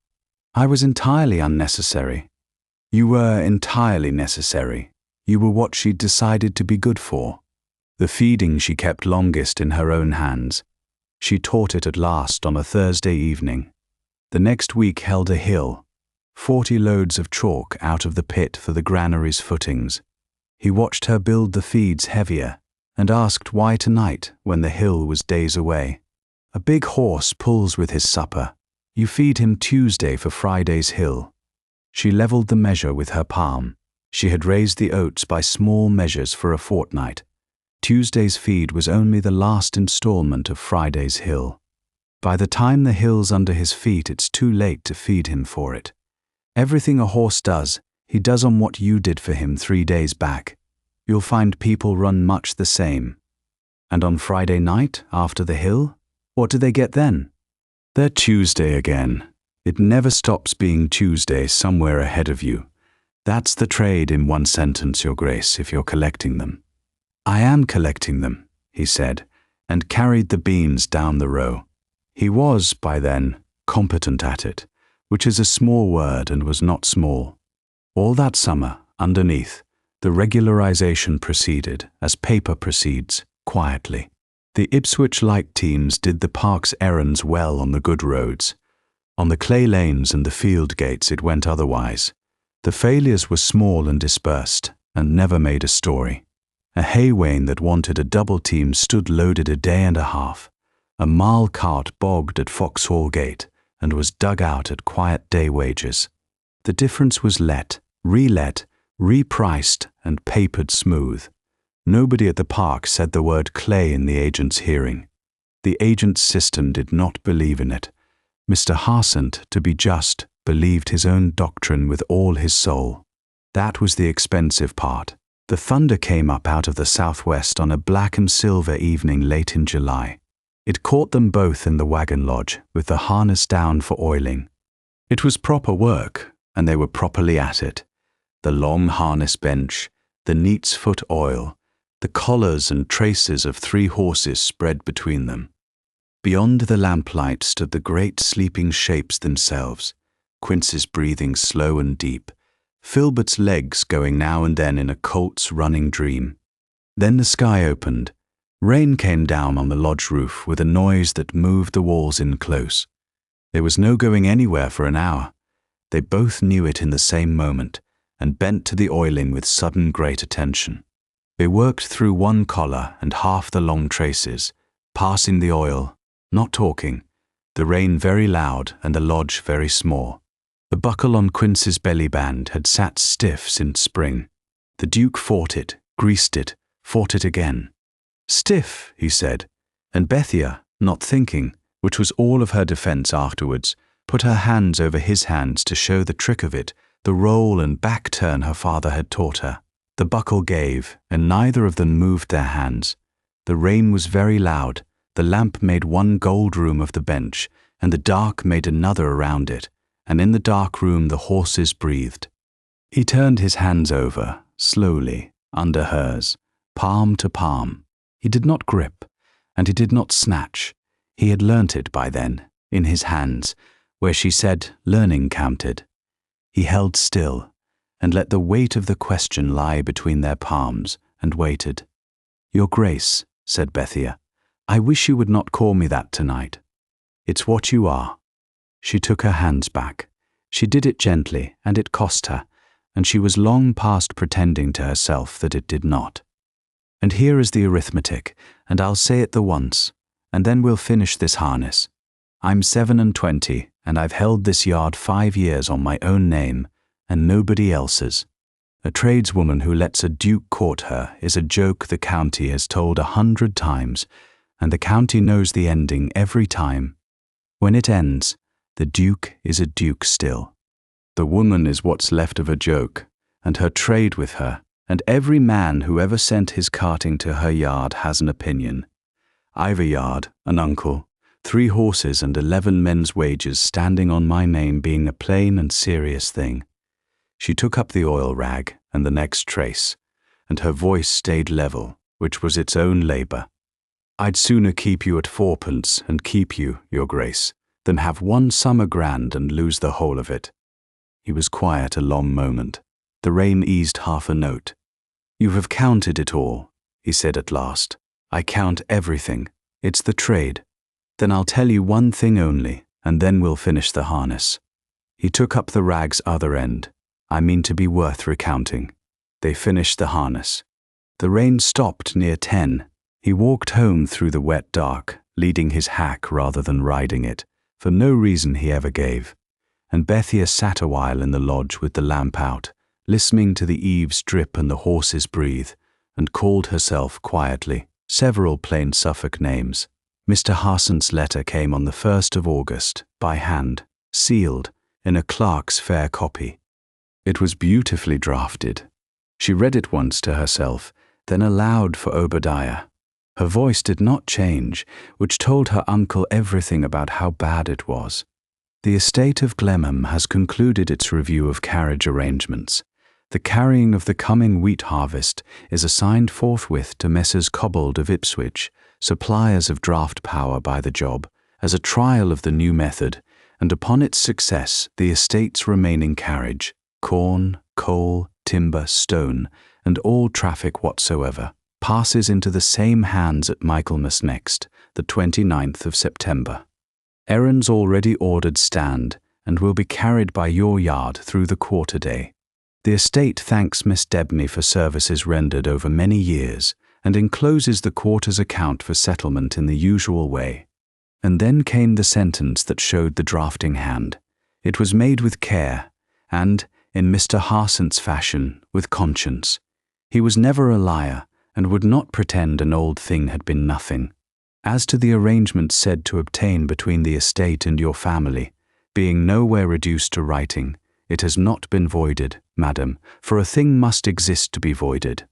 [SPEAKER 1] I was entirely unnecessary. You were entirely necessary. You were what she'd decided to be good for. The feeding she kept longest in her own hands. She taught it at last on a Thursday evening. The next week held a hill, 40 loads of chalk out of the pit for the granary's footings. He watched her build the feeds heavier, and asked why tonight when the hill was days away. A big horse pulls with his supper. You feed him Tuesday for Friday's hill. She levelled the measure with her palm. She had raised the oats by small measures for a fortnight. Tuesday's feed was only the last instalment of Friday's hill. By the time the hill's under his feet, it's too late to feed him for it. Everything a horse does, he does on what you did for him 3 days back. You'll find people run much the same. And on Friday night, after the hill, what do they get then? They're Tuesday again. It never stops being Tuesday somewhere ahead of you. That's the trade in one sentence, Your Grace, if you're collecting them. I am collecting them, he said, and carried the beans down the row. He was, by then, competent at it, which is a small word and was not small. All that summer, underneath, the regularisation proceeded, as paper proceeds, quietly. The Ipswich light teams did the park's errands well on the good roads. On the clay lanes and the field gates it went otherwise. The failures were small and dispersed, and never made a story. A hay wain that wanted a double team stood loaded a day and a half. A marl cart bogged at Foxhall Gate, and was dug out at quiet day wages. The difference was let, repriced, and papered smooth. Nobody at the park said the word clay in the agent's hearing. The agent's system did not believe in it. Mr. Harsent, to be just, believed his own doctrine with all his soul. That was the expensive part. The thunder came up out of the southwest on a black and silver evening late in July. It caught them both in the Wagon-Lodge, with the harness down for oiling. It was proper work, and they were properly at it. The long harness bench, the neat's foot oil, the collars and traces of 3 horses spread between them. Beyond the lamplight stood the great sleeping shapes themselves, Quince's breathing slow and deep, Filbert's legs going now and then in a colt's running dream. Then the sky opened. Rain came down on the lodge roof with a noise that moved the walls in close. There was no going anywhere for an hour. They both knew it in the same moment, and bent to the oiling with sudden great attention. They worked through 1 collar and half the long traces, passing the oil, not talking, the rain very loud and the lodge very small. The buckle on Quince's belly band had sat stiff since spring. The Duke fought it, greased it, fought it again. Stiff, he said, and Bethia, not thinking, which was all of her defence afterwards, put her hands over his hands to show the trick of it, the roll and back turn her father had taught her. The buckle gave, and neither of them moved their hands. The rain was very loud. The lamp made 1 gold room of the bench, and the dark made another around it, and in the dark room the horses breathed. He turned his hands over, slowly, under hers, palm to palm. He did not grip, and he did not snatch. He had learnt it by then, in his hands, where she said learning counted. He held still, and let the weight of the question lie between their palms, and waited. "Your Grace," said Bethia, "I wish you would not call me that tonight. It's what you are." She took her hands back. She did it gently, and it cost her, and she was long past pretending to herself that it did not. "And here is the arithmetic, and I'll say it the once, and then we'll finish this harness. I'm 27, and I've held this yard 5 years on my own name, and nobody else's. A tradeswoman who lets a duke court her is a joke the county has told 100 times, and the county knows the ending every time. When it ends, the duke is a duke still. The woman is what's left of a joke, and her trade with her, and every man who ever sent his carting to her yard has an opinion. I've a yard, an uncle, 3 horses and 11 men's wages standing on my name being a plain and serious thing." She took up the oil rag and the next trace, and her voice stayed level, which was its own labour. "I'd sooner keep you at 4pence and keep you, Your Grace, than have 1 summer grand and lose the whole of it." He was quiet a long moment. The rain eased half a note. "You have counted it all," he said at last. "I count everything. It's the trade. Then I'll tell you 1 thing only, and then we'll finish the harness." He took up the rag's other end. "I mean to be worth recounting." They finished the harness. The rain stopped near 10. He walked home through the wet dark, leading his hack rather than riding it, for no reason he ever gave. And Bethia sat a while in the lodge with the lamp out, listening to the eaves drip and the horses breathe, and called herself quietly several plain Suffolk names. Mr. Harsent's letter came on the 1st of August, by hand, sealed, in a clerk's fair copy. It was beautifully drafted. She read it once to herself, then aloud for Obadiah. Her voice did not change, which told her uncle everything about how bad it was. The estate of Glemham has concluded its review of carriage arrangements. The carrying of the coming wheat harvest is assigned forthwith to Messrs. Cobbold of Ipswich, suppliers of draught power by the job, as a trial of the new method, and upon its success the estate's remaining carriage, corn, coal, timber, stone, and all traffic whatsoever, passes into the same hands at Michaelmas next, the 29th of September. Errands already ordered stand, and will be carried by your yard through the quarter-day. The estate thanks Miss Debney for services rendered over many years, and encloses the quarter's account for settlement in the usual way. And then came the sentence that showed the drafting hand. It was made with care, and, in Mr. Harsant's fashion, with conscience. He was never a liar, and would not pretend an old thing had been nothing. As to the arrangements said to obtain between the estate and your family, being nowhere reduced to writing, it has not been voided, madam, for a thing must exist to be voided.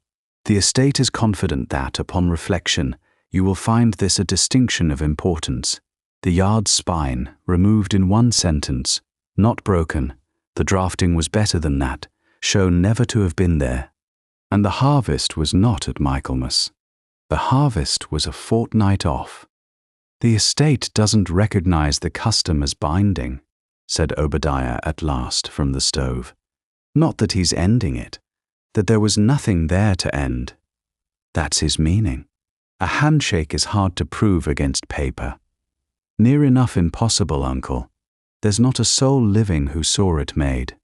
[SPEAKER 1] The estate is confident that, upon reflection, you will find this a distinction of importance. The yard's spine, removed in one sentence, not broken, the drafting was better than that, shown never to have been there. And the harvest was not at Michaelmas. The harvest was a fortnight off. The estate doesn't recognize the custom as binding, said Obadiah at last from the stove. Not that he's ending it, that there was nothing there to end. That's his meaning. A handshake is hard to prove against paper. Near enough impossible, uncle. There's not a soul living who saw it made.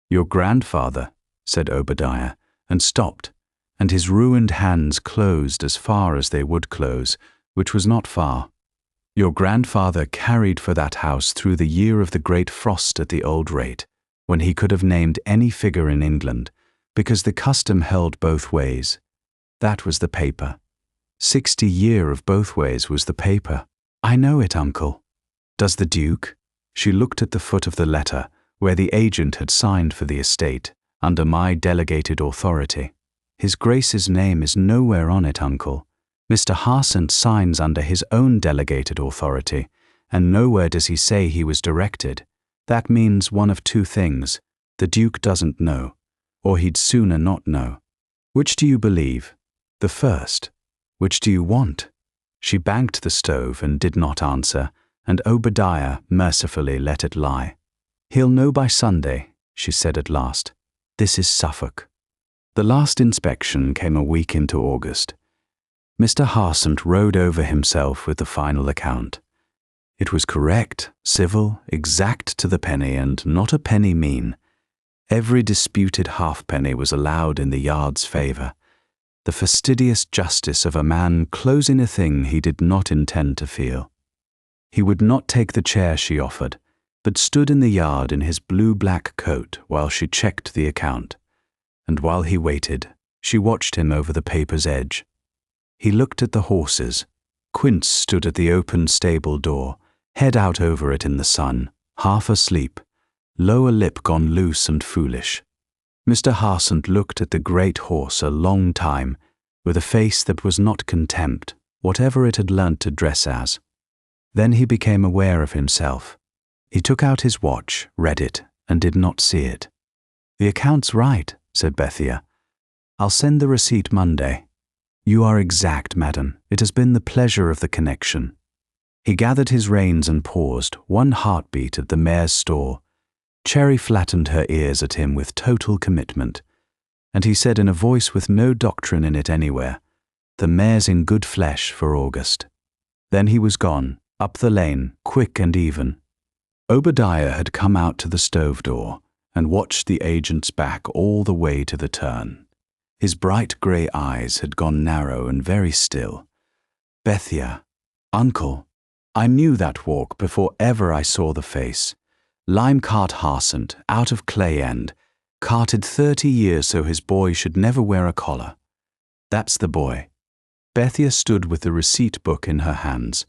[SPEAKER 1] Your grandfather, said Obadiah, and stopped, and his ruined hands closed as far as they would close, which was not far. Your grandfather carried for that house through the year of the great frost at the old rate, when he could have named any figure in England, because the custom held both ways. That was the paper. 60 year of both ways was the paper. I know it, uncle. Does the Duke? She looked at the foot of the letter, where the agent had signed for the estate, under my delegated authority. His Grace's name is nowhere on it, uncle. Mr. Harsant signs under his own delegated authority, and nowhere does he say he was directed. That means one of two things. The Duke doesn't know, or he'd sooner not know. Which do you believe? The first. Which do you want? She banked the stove and did not answer, and Obadiah mercifully let it lie. He'll know by Sunday, she said at last. This is Suffolk. The last inspection came a week into August. Mr. Harsant rode over himself with the final account. It was correct, civil, exact to the penny, and not a penny mean. Every disputed halfpenny was allowed in the yard's favour. The fastidious justice of a man closing a thing he did not intend to feel. He would not take the chair she offered, but stood in the yard in his blue-black coat while she checked the account, and while he waited, she watched him over the paper's edge. He looked at the horses. Quince stood at the open stable door, head out over it in the sun, half asleep, lower lip gone loose and foolish. Mr. Harsant looked at the great horse a long time, with a face that was not contempt, whatever it had learnt to dress as. Then he became aware of himself. He took out his watch, read it, and did not see it. The account's right, said Bethia. I'll send the receipt Monday. You are exact, madam. It has been the pleasure of the connection. He gathered his reins and paused, one heartbeat at the mare's stall. Cherry flattened her ears at him with total commitment, and he said in a voice with no doctrine in it anywhere, the mare's in good flesh for August. Then he was gone, up the lane, quick and even. Obadiah had come out to the stove door and watched the agent's back all the way to the turn. His bright grey eyes had gone narrow and very still. Bethia, uncle, I knew that walk before ever I saw the face. Lime cart Harsant, out of Clay End, carted 30 years so his boy should never wear a collar. That's the boy. Bethia stood with the receipt book in her hands.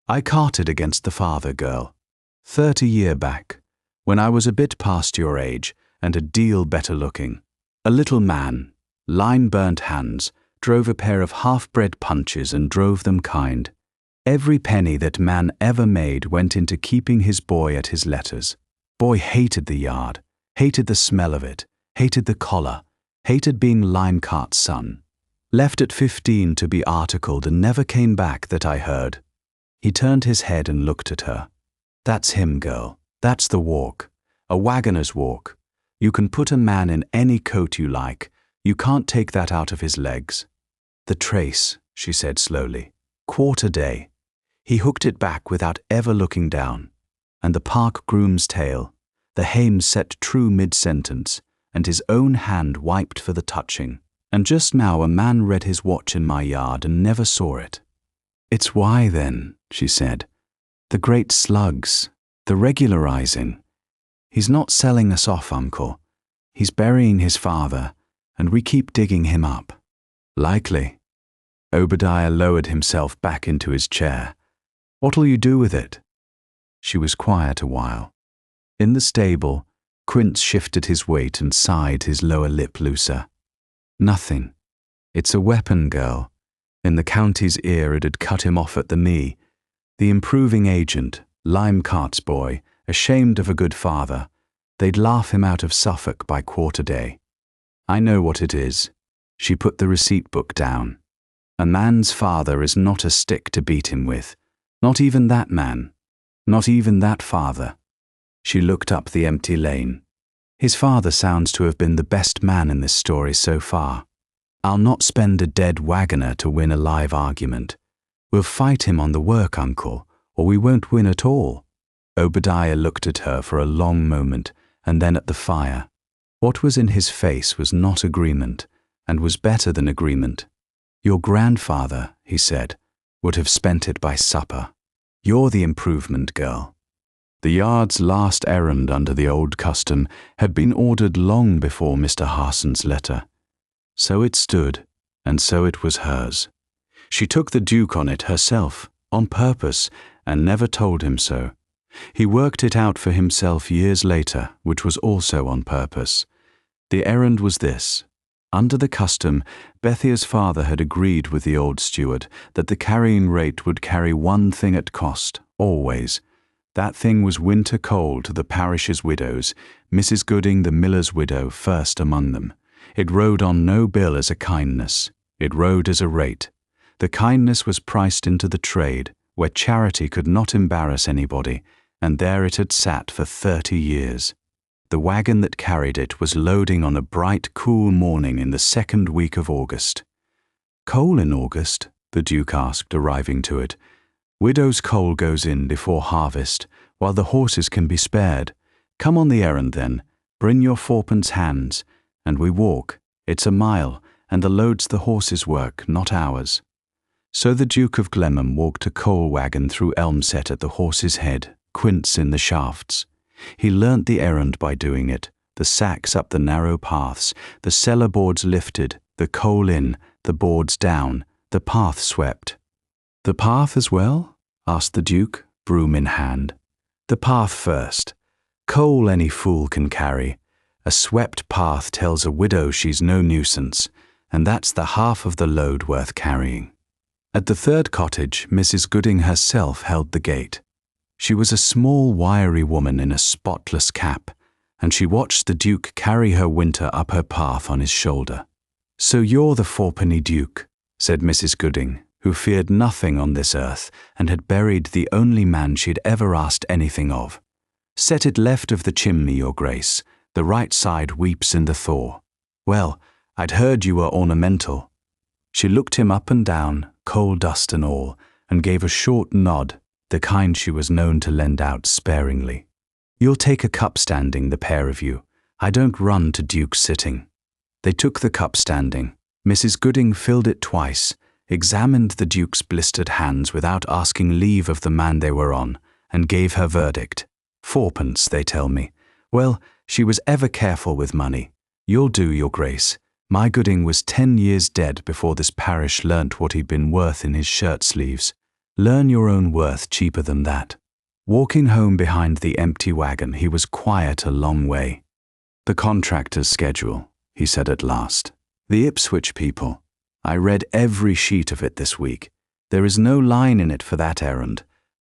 [SPEAKER 1] I carted against the father, girl. 30 year back, when I was a bit past your age and a deal better looking. A little man, lime-burnt hands, drove a pair of half-bred punches and drove them kind. Every penny that man ever made went into keeping his boy at his letters. Boy hated the yard, hated the smell of it, hated the collar, hated being lime cart's son. Left at 15 to be articled and never came back that I heard. He turned his head and looked at her. That's him, girl. That's the walk. A wagoner's walk. You can put a man in any coat you like. You can't take that out of his legs. The trace, she said slowly. Quarter day. He hooked it back without ever looking down. And the park groom's tail, the hames set true mid-sentence, and his own hand wiped for the touching. And just now a man read his watch in my yard and never saw it. It's why then, she said. The great slugs, the regularising. He's not selling us off, Uncle. He's burying his father, and we keep digging him up. Likely. Obadiah lowered himself back into his chair. What'll you do with it? She was quiet a while. In the stable, Quince shifted his weight and sighed, his lower lip looser. Nothing. It's a weapon, girl. In the county's ear it had cut him off at the knee. The improving agent, lime cart's boy, ashamed of a good father, they'd laugh him out of Suffolk by quarter day. I know what it is. She put the receipt book down. A man's father is not a stick to beat him with. Not even that man. Not even that father. She looked up the empty lane. His father sounds to have been the best man in this story so far. I'll not spend a dead wagoner to win a live argument. We'll fight him on the work, Uncle, or we won't win at all. Obadiah looked at her for a long moment, and then at the fire. What was in his face was not agreement, and was better than agreement. Your grandfather, he said, would have spent it by supper. You're the improvement girl. The yard's last errand under the old custom had been ordered long before Mr. Harson's letter. So it stood, and so it was hers. She took the Duke on it herself, on purpose, and never told him so. He worked it out for himself years later, which was also on purpose. The errand was this. Under the custom, Bethia's father had agreed with the old steward that the carrying rate would carry one thing at cost, always. That thing was winter coal to the parish's widows, Mrs. Gooding the miller's widow first among them. It rode on no bill as a kindness. It rode as a rate. The kindness was priced into the trade, where charity could not embarrass anybody, and there it had sat for 30 years. The wagon that carried it was loading on a bright, cool morning in the second week of August. Coal in August? The Duke asked, arriving to it. Widow's coal goes in before harvest, while the horses can be spared. Come on the errand then. Bring your fourpence hands. And we walk. It's a mile, and the load's the horses' work, not ours. So the Duke of Glemham walked a coal wagon through Elmsett at the horse's head, Quince in the shafts. He learnt the errand by doing it, the sacks up the narrow paths, the cellar boards lifted, the coal in, the boards down, the path swept. The path as well? Asked the Duke, broom in hand. The path first. Coal any fool can carry. A swept path tells a widow she's no nuisance, and that's the half of the load worth carrying. At the third cottage, Mrs. Gooding herself held the gate. She was a small, wiry woman in a spotless cap, and she watched the Duke carry her winter up her path on his shoulder. So you're the fourpenny Duke, said Mrs. Gooding, who feared nothing on this earth and had buried the only man she'd ever asked anything of. Set it left of the chimney, your grace. The right side weeps in the thaw. Well, I'd heard you were ornamental. She looked him up and down, coal dust and all, and gave a short nod, the kind she was known to lend out sparingly. You'll take a cup standing, the pair of you. I don't run to Duke's sitting. They took the cup standing. Mrs. Gooding filled it twice, examined the Duke's blistered hands without asking leave of the man they were on, and gave her verdict. Fourpence, they tell me. Well, she was ever careful with money. You'll do, your grace. My Gooding was 10 years dead before this parish learnt what he'd been worth in his shirt sleeves. Learn your own worth cheaper than that. Walking home behind the empty wagon, he was quiet a long way. The contractor's schedule, he said at last. The Ipswich people. I read every sheet of it this week. There is no line in it for that errand.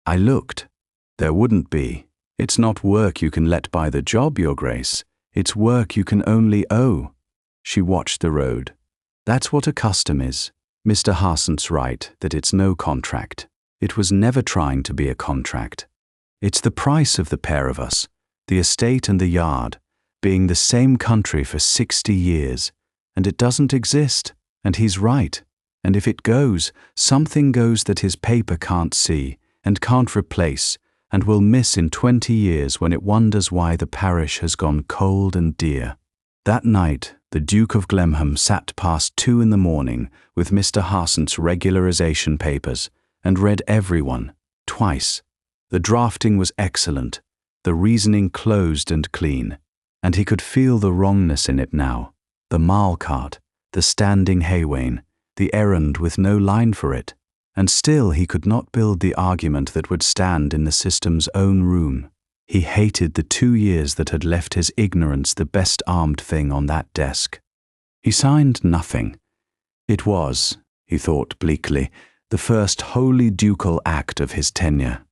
[SPEAKER 1] I looked. There wouldn't be. It's not work you can let by the job, your grace. It's work you can only owe. She watched the road. That's what a custom is. Mr. Harson's right that it's no contract. It was never trying to be a contract. It's the price of the pair of us, the estate and the yard, being the same country for 60 years, and it doesn't exist, and he's right. And if it goes, something goes that his paper can't see and can't replace, and will miss in 20 years when it wonders why the parish has gone cold and dear. That night, the Duke of Glemham sat past 2 in the morning with Mr. Harson's regularisation papers and read every one, twice. The drafting was excellent. the reasoning closed and clean, and he could feel the wrongness in it now, the mail cart, the standing haywain, the errand with no line for it, and still he could not build the argument that would stand in the system's own room. He hated the 2 years that had left his ignorance the best armed thing on that desk. He signed nothing. It was, he thought bleakly, the first wholly ducal act of his tenure.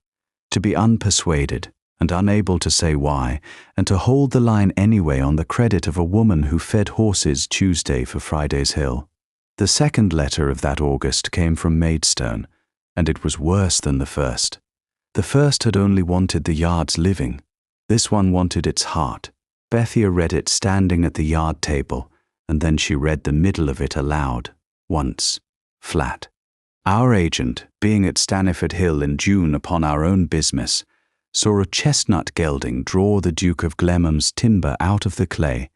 [SPEAKER 1] To be unpersuaded, and unable to say why, and to hold the line anyway on the credit of a woman who fed horses Tuesday for Friday's Hill. The second letter of that August came from Maidstone, and it was worse than the first. The first had only wanted the yard's living. This one wanted its heart. Bethia read it standing at the yard table, and then she read the middle of it aloud, once, flat. Our agent, being at Stanniford Hill in June upon our own business, saw a chestnut gelding draw the Duke of Glemham's timber out of the clay,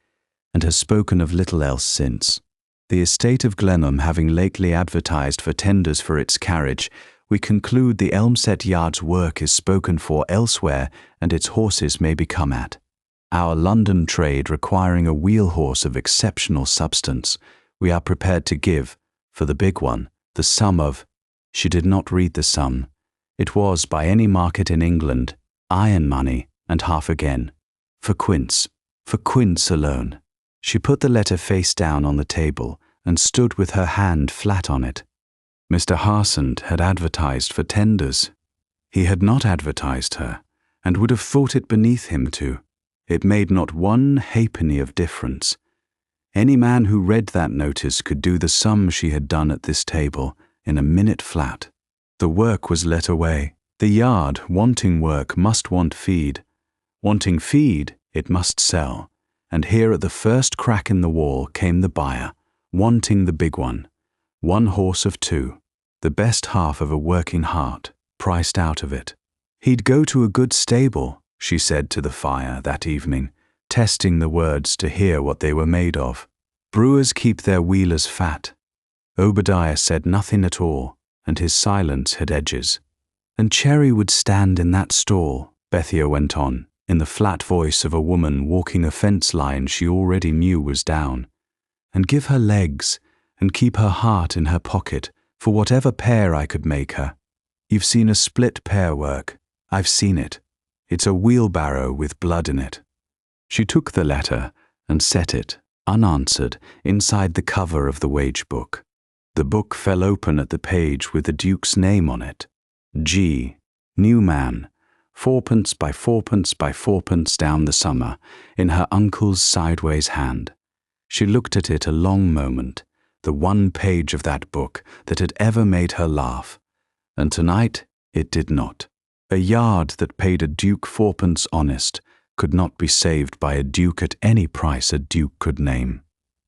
[SPEAKER 1] and has spoken of little else since. The estate of Glemham having lately advertised for tenders for its carriage, we conclude the Elmsett yard's work is spoken for elsewhere and its horses may be come at. Our London trade requiring a wheel horse of exceptional substance, we are prepared to give, for the big one, the sum of— she did not read the sum. It was, by any market in England, iron money and half again. For quince alone. She put the letter face down on the table and stood with her hand flat on it. Mr. Harsand had advertised for tenders. He had not advertised her, and would have thought it beneath him to. It made not one halfpenny of difference. Any man who read that notice could do the sum she had done at this table in a minute flat. The work was let away. The yard, wanting work, must want feed. Wanting feed, it must sell. And here at the first crack in the wall came the buyer, wanting the big one. 1 horse of 2, the best half of a working heart, priced out of it. He'd go to a good stable, she said to the fire that evening, testing the words to hear what they were made of. Brewers keep their wheelers fat. Obadiah said nothing at all, and his silence had edges. And Cherry would stand in that stall, Bethia went on, in the flat voice of a woman walking a fence line she already knew was down, and give her legs, and keep her heart in her pocket for whatever pair I could make her. You've seen a split pair work. I've seen it. It's a wheelbarrow with blood in it. She took the letter and set it, unanswered, inside the cover of the wage book. The book fell open at the page with the Duke's name on it. G. New man. 4d by 4d by 4d down the summer, in her uncle's sideways hand. She looked at it a long moment, the one page of that book that had ever made her laugh, and tonight it did not. A yard that paid a duke 4d honest could not be saved by a duke at any price a duke could name.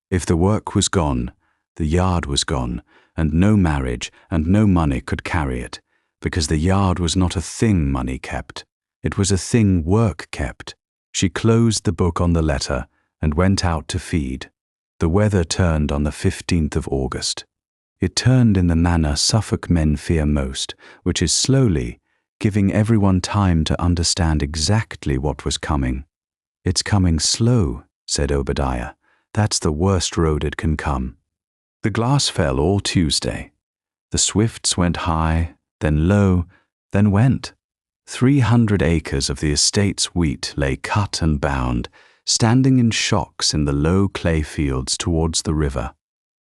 [SPEAKER 1] If the work was gone, the yard was gone, and no marriage and no money could carry it, because the yard was not a thing money kept. It was a thing work kept. She closed the book on the letter and went out to feed. The weather turned on the 15th of August. It turned in the manner Suffolk men fear most, which is slowly, giving everyone time to understand exactly what was coming. It's coming slow, said Obadiah. That's the worst road it can come. The glass fell all Tuesday. The swifts went high, then low, then went. 300 acres of the estate's wheat lay cut and bound, standing in shocks in the low clay fields towards the river.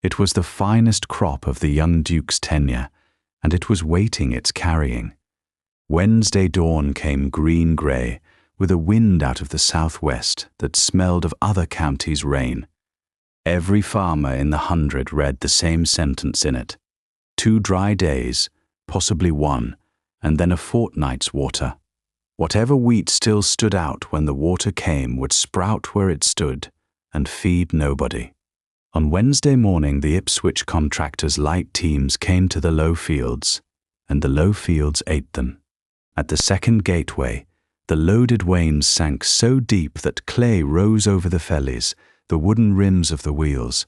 [SPEAKER 1] It was the finest crop of the young Duke's tenure, and it was waiting its carrying. Wednesday dawn came green-grey, with a wind out of the southwest that smelled of other counties' rain. Every farmer in the 100 read the same sentence in it. 2 dry days, possibly 1, and then a fortnight's water. Whatever wheat still stood out when the water came would sprout where it stood and feed nobody. On Wednesday morning the Ipswich contractors' light teams came to the low fields, and the low fields ate them. At the second gateway, the loaded wains sank so deep that clay rose over the fellies, the wooden rims of the wheels.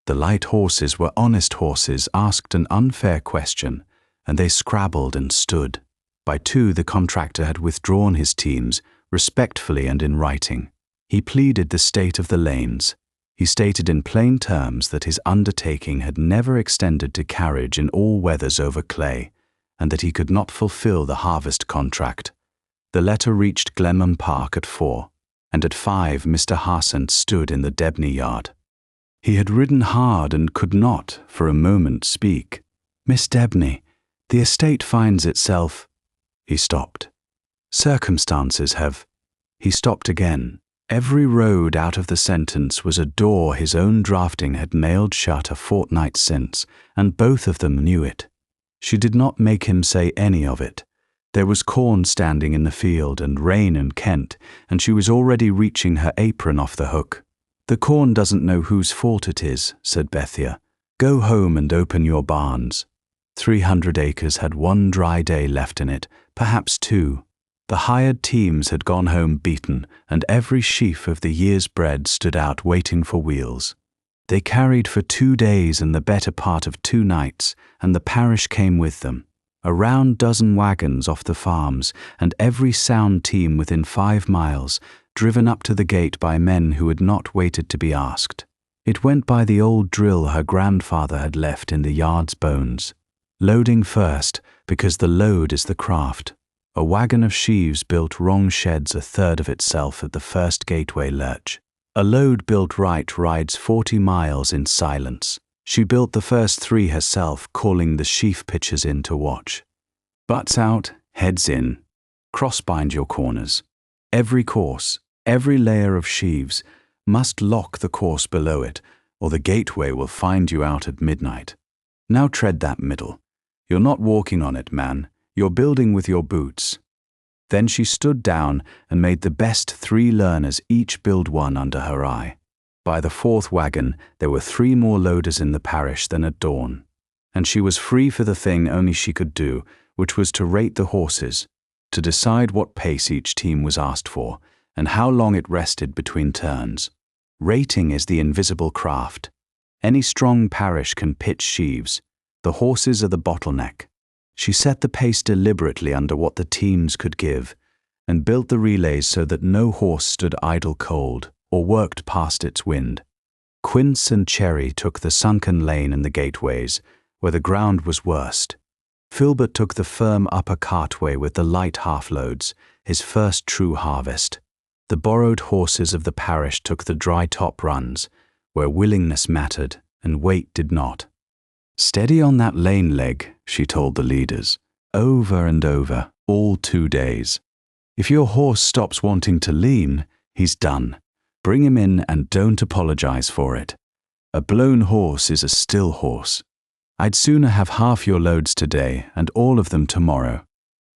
[SPEAKER 1] The light horses were honest horses asked an unfair question, and they scrabbled and stood. By 2 the contractor had withdrawn his teams, respectfully and in writing. He pleaded the state of the lanes. He stated in plain terms that his undertaking had never extended to carriage in all weathers over clay, and that he could not fulfill the harvest contract. The letter reached Glemham Park at 4, and at 5 Mr. Harsent stood in the Debney yard. He had ridden hard and could not, for a moment, speak. "Miss Debney, the estate finds itself—" He stopped. "Circumstances have—" He stopped again. Every road out of the sentence was a door his own drafting had nailed shut a fortnight since, and both of them knew it. She did not make him say any of it. There was corn standing in the field and rain in Kent, and she was already reaching her apron off the hook. "The corn doesn't know whose fault it is," said Bethia. "Go home and open your barns." 300 acres had one dry day left in it, perhaps 2. The hired teams had gone home beaten, and every sheaf of the year's bread stood out waiting for wheels. They carried for 2 days and the better part of 2 nights, and the parish came with them. A round dozen wagons off the farms, and every sound team within 5 miles, driven up to the gate by men who had not waited to be asked. It went by the old drill her grandfather had left in the yard's bones. Loading first, because the load is the craft. A wagon of sheaves built wrong sheds a third of itself at the first gateway lurch. A load built right rides 40 miles in silence. She built the first 3 herself, calling the sheaf pitchers in to watch. Butts out, heads in. Crossbind your corners. Every course, every layer of sheaves, must lock the course below it, or the gateway will find you out at midnight. Now tread that middle. You're not walking on it, man. You're building with your boots. Then she stood down and made the best 3 learners each build one under her eye. By the 4th wagon, there were 3 more loaders in the parish than at dawn. And she was free for the thing only she could do, which was to rate the horses, to decide what pace each team was asked for, and how long it rested between turns. Rating is the invisible craft. Any strong parish can pitch sheaves. The horses are the bottleneck. She set the pace deliberately under what the teams could give, and built the relays so that no horse stood idle cold or worked past its wind. Quince and Cherry took the sunken lane in the gateways, where the ground was worst. Filbert took the firm upper cartway with the light half-loads, his first true harvest. The borrowed horses of the parish took the dry top runs, where willingness mattered and weight did not. "Steady on that lane leg," she told the leaders, over and over, all 2 days. "If your horse stops wanting to lean, he's done. Bring him in and don't apologize for it. A blown horse is a still horse. I'd sooner have half your loads today and all of them tomorrow."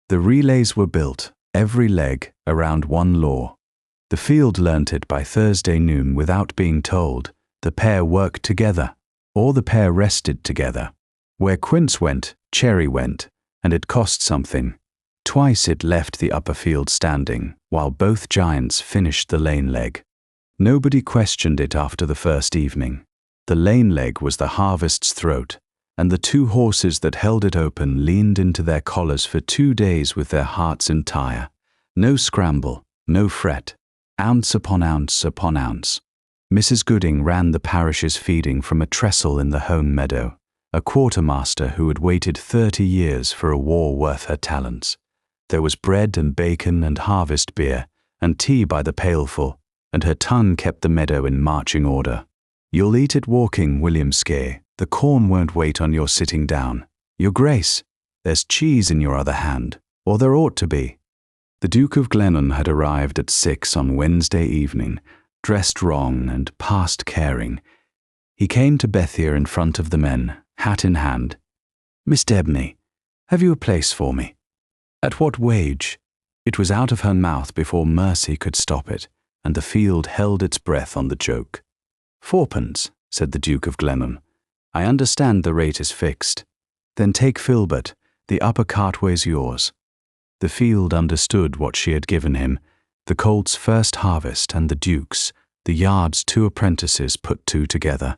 [SPEAKER 1] The relays were built, every leg, around one law. The field learnt it by Thursday noon without being told. The pair worked together, or the pair rested together. Where Quince went, Cherry went, and it cost something. Twice it left the upper field standing, while both giants finished the lane leg. Nobody questioned it after the first evening. The lane leg was the harvest's throat, and the 2 horses that held it open leaned into their collars for 2 days with their hearts entire. No scramble, no fret, ounce upon ounce upon ounce. Mrs. Gooding ran the parish's feeding from a trestle in the home meadow, a quartermaster who had waited 30 years for a war worth her talents. There was bread and bacon and harvest beer, and tea by the pailful, and her tongue kept the meadow in marching order. "You'll eat it walking, William Skye. The corn won't wait on your sitting down. Your Grace, there's cheese in your other hand, or there ought to be." The Duke of Glemham had arrived at 6 on Wednesday evening, dressed wrong and past caring. He came to Bethia in front of the men, hat in hand. "Miss Debney, have you a place for me?" "At what wage?" It was out of her mouth before Mercy could stop it, and the field held its breath on the joke. "4pence," said the Duke of Glemham. "I understand the rate is fixed." "Then take Filbert. The upper cartway's yours." The field understood what she had given him, the colt's first harvest and the Duke's, the yard's 2 apprentices put 2 together.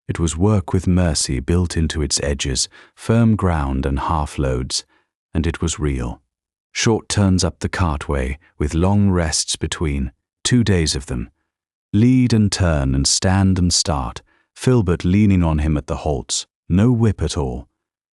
[SPEAKER 1] It was work with mercy built into its edges, firm ground and half-loads, and it was real. short turns up the cartway with long rests between, 2 days of them. Lead and turn and stand and start, Filbert leaning on him at the halts, no whip at all.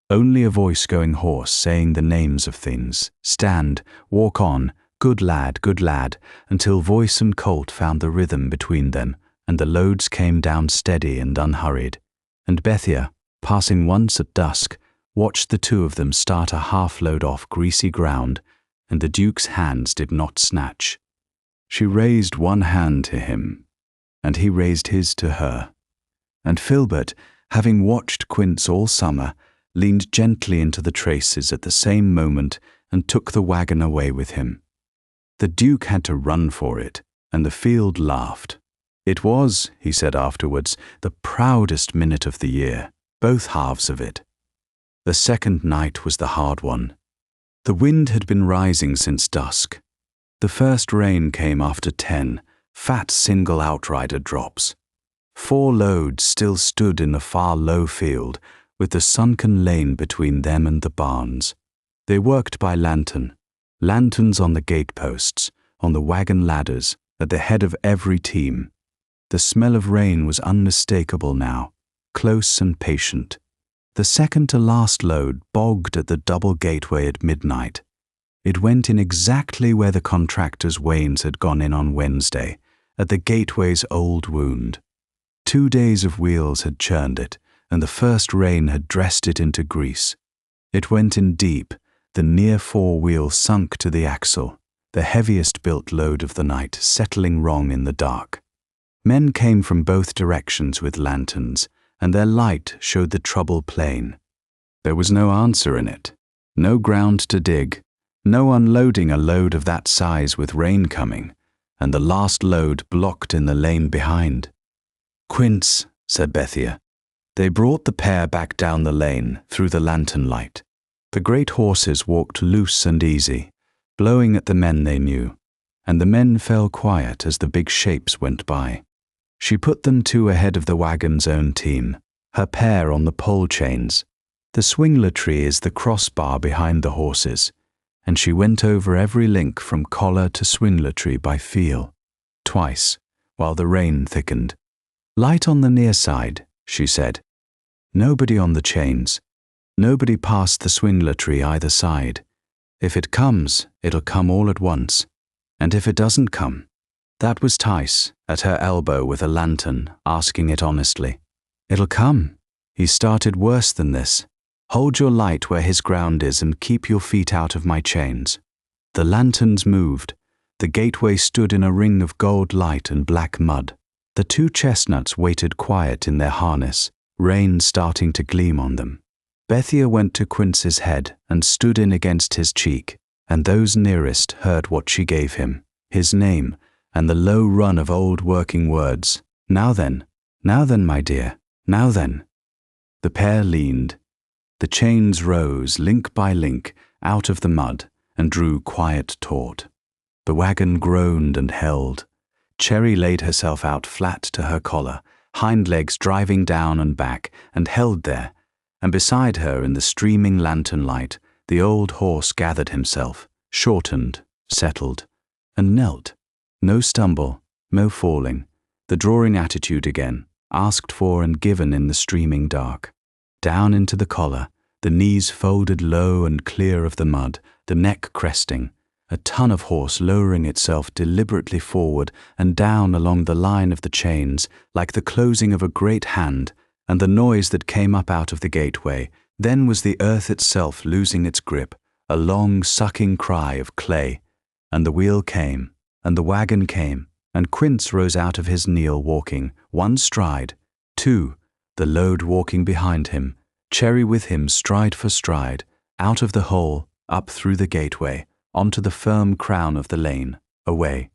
[SPEAKER 1] Only a voice going hoarse, saying the names of things. Stand, walk on, good lad, until voice and colt found the rhythm between them, and the loads came down steady and unhurried. And Bethia, passing once at dusk, watched the two of them start a half-load off greasy ground, and the Duke's hands did not snatch. She raised one hand to him, and he raised his to her. And Filbert, having watched Quince all summer, leaned gently into the traces at the same moment and took the wagon away with him. The Duke had to run for it, and the field laughed. It was, he said afterwards, the proudest minute of the year, both halves of it. The second night was the hard one. The wind had been rising since dusk. The first rain came after 10, fat single outrider drops. 4 loads still stood in the far low field, with the sunken lane between them and the barns. They worked by lanterns on the gateposts, on the wagon ladders, at the head of every team. The smell of rain was unmistakable now, close and patient. The second-to-last load bogged at the double gateway at midnight. It went in exactly where the contractor's wains had gone in on Wednesday, at the gateway's old wound. 2 days of wheels had churned it, and the first rain had dressed it into grease. It went in deep, the near fore-wheel sunk to the axle, the heaviest built load of the night settling wrong in the dark. Men came from both directions with lanterns, and their light showed the trouble plain. There was no answer in it, no ground to dig, no unloading a load of that size with rain coming, and the last load blocked in the lane behind. "Quince," said Bethia. They brought the pair back down the lane, through the lantern light. The great horses walked loose and easy, blowing at the men they knew, and the men fell quiet as the big shapes went by. She put them 2 ahead of the wagon's own team, her pair on the pole chains. The swingler tree is the crossbar behind the horses, and she went over every link from collar to swingler tree by feel, twice, while the rain thickened. "Light on the near side," she said. "Nobody on the chains. Nobody past the swingler tree either side. If it comes, it'll come all at once. And if it doesn't come—" That was Tice, at her elbow with a lantern, asking it honestly. "It'll come." He started worse than this. "Hold your light where his ground is and keep your feet out of my chains." The lanterns moved. The gateway stood in a ring of gold light and black mud. The 2 chestnuts waited quiet in their harness, rain starting to gleam on them. Bethia went to Quince's head and stood in against his cheek, and those nearest heard what she gave him, his name, and the low run of old working words. Now then, my dear, now then." The pair leaned. The chains rose, link by link, out of the mud, and drew quiet taut. The wagon groaned and held. Cherry laid herself out flat to her collar, hind legs driving down and back, and held there, and beside her in the streaming lantern light, the old horse gathered himself, shortened, settled, and knelt. No stumble, no falling, the drawing attitude again, asked for and given in the streaming dark. Down into the collar, the knees folded low and clear of the mud, the neck cresting, a ton of horse lowering itself deliberately forward and down along the line of the chains, like the closing of a great hand, and the noise that came up out of the gateway. Then was the earth itself losing its grip, a long sucking cry of clay, and the wheel came, and the wagon came, and Quince rose out of his kneel walking, 1 stride, 2, the load walking behind him, Cherry with him stride for stride, out of the hole, up through the gateway, onto the firm crown of the lane, away.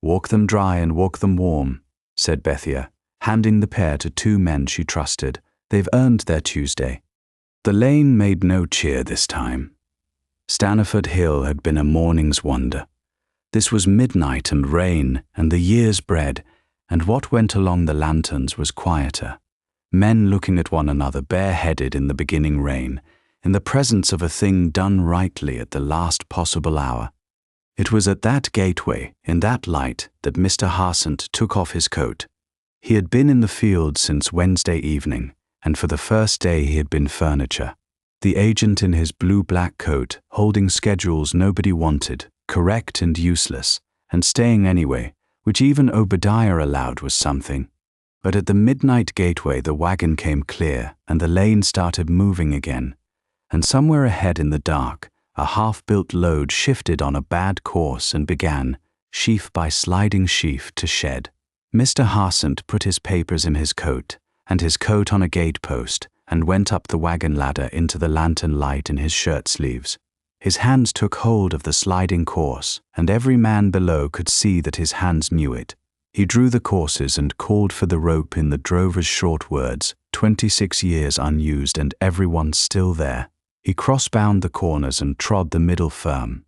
[SPEAKER 1] "Walk them dry and walk them warm," said Bethia, handing the pair to 2 men she trusted. "They've earned their Tuesday." The lane made no cheer this time. Stanniford Hill had been a morning's wonder. This was midnight and rain and the year's bread, and what went along the lanterns was quieter. Men looking at one another bareheaded in the beginning rain, in the presence of a thing done rightly at the last possible hour. It was at that gateway, in that light, that Mr. Harsent took off his coat. He had been in the field since Wednesday evening, and for the first day he had been furniture. The agent in his blue-black coat, holding schedules nobody wanted, correct and useless, and staying anyway, which even Obadiah allowed was something. But at the midnight gateway the wagon came clear, and the lane started moving again. And somewhere ahead in the dark, a half-built load shifted on a bad course and began, sheaf by sliding sheaf, to shed. Mr. Harsent put his papers in his coat, and his coat on a gate-post, and went up the wagon ladder into the lantern light in his shirt-sleeves. His hands took hold of the sliding course, and every man below could see that his hands knew it. He drew the courses and called for the rope in the drover's short words, 26 years unused and everyone still there. He cross-bound the corners and trod the middle firm.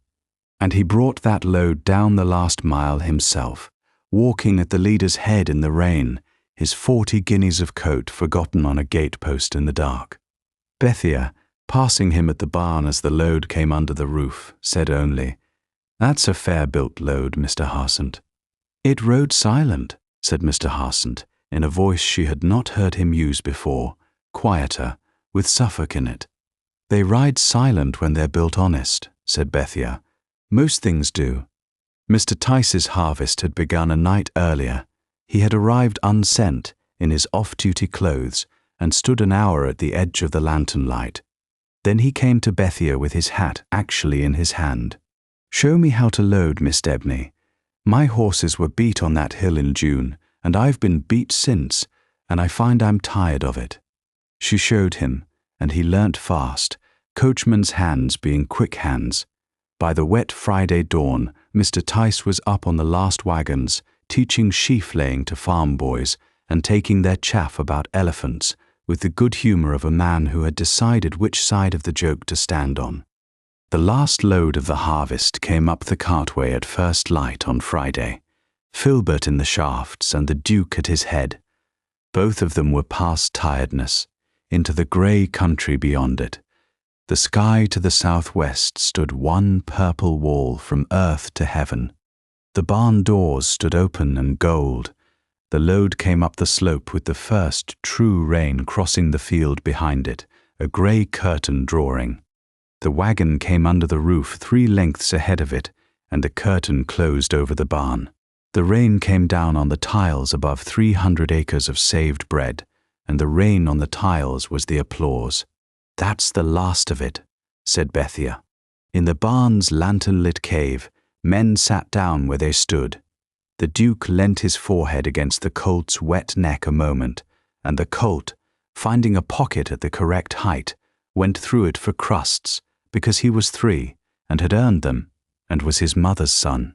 [SPEAKER 1] And he brought that load down the last mile himself, walking at the leader's head in the rain, his 40 guineas of coat forgotten on a gate-post in the dark. Bethia, passing him at the barn as the load came under the roof, said only, "That's a fair-built load, Mr. Harsent." "It rode silent," said Mr. Harsent, in a voice she had not heard him use before, quieter, with Suffolk in it. "They ride silent when they're built honest," said Bethia. "Most things do." Mr. Tice's harvest had begun a night earlier. He had arrived unsent, in his off-duty clothes, and stood an hour at the edge of the lantern light. Then he came to Bethia with his hat actually in his hand. "Show me how to load, Miss Debney. My horses were beat on that hill in June, and I've been beat since, and I find I'm tired of it." She showed him, and he learnt fast, coachman's hands being quick hands. By the wet Friday dawn, Mr. Tice was up on the last wagons, teaching sheaf-laying to farm boys, and taking their chaff about elephants, with the good humour of a man who had decided which side of the joke to stand on. The last load of the harvest came up the cartway at first light on Friday, Filbert in the shafts and the Duke at his head. Both of them were past tiredness, into the grey country beyond it. The sky to the southwest stood one purple wall from earth to heaven. The barn doors stood open and gold. The load came up the slope with the first true rain crossing the field behind it, a grey curtain drawing. The wagon came under the roof 3 lengths ahead of it, and the curtain closed over the barn. The rain came down on the tiles above 300 acres of saved bread, and the rain on the tiles was the applause. "That's the last of it," said Bethia. In the barn's lantern-lit cave, men sat down where they stood. The Duke leant his forehead against the colt's wet neck a moment, and the colt, finding a pocket at the correct height, went through it for crusts, because he was 3, and had earned them, and was his mother's son.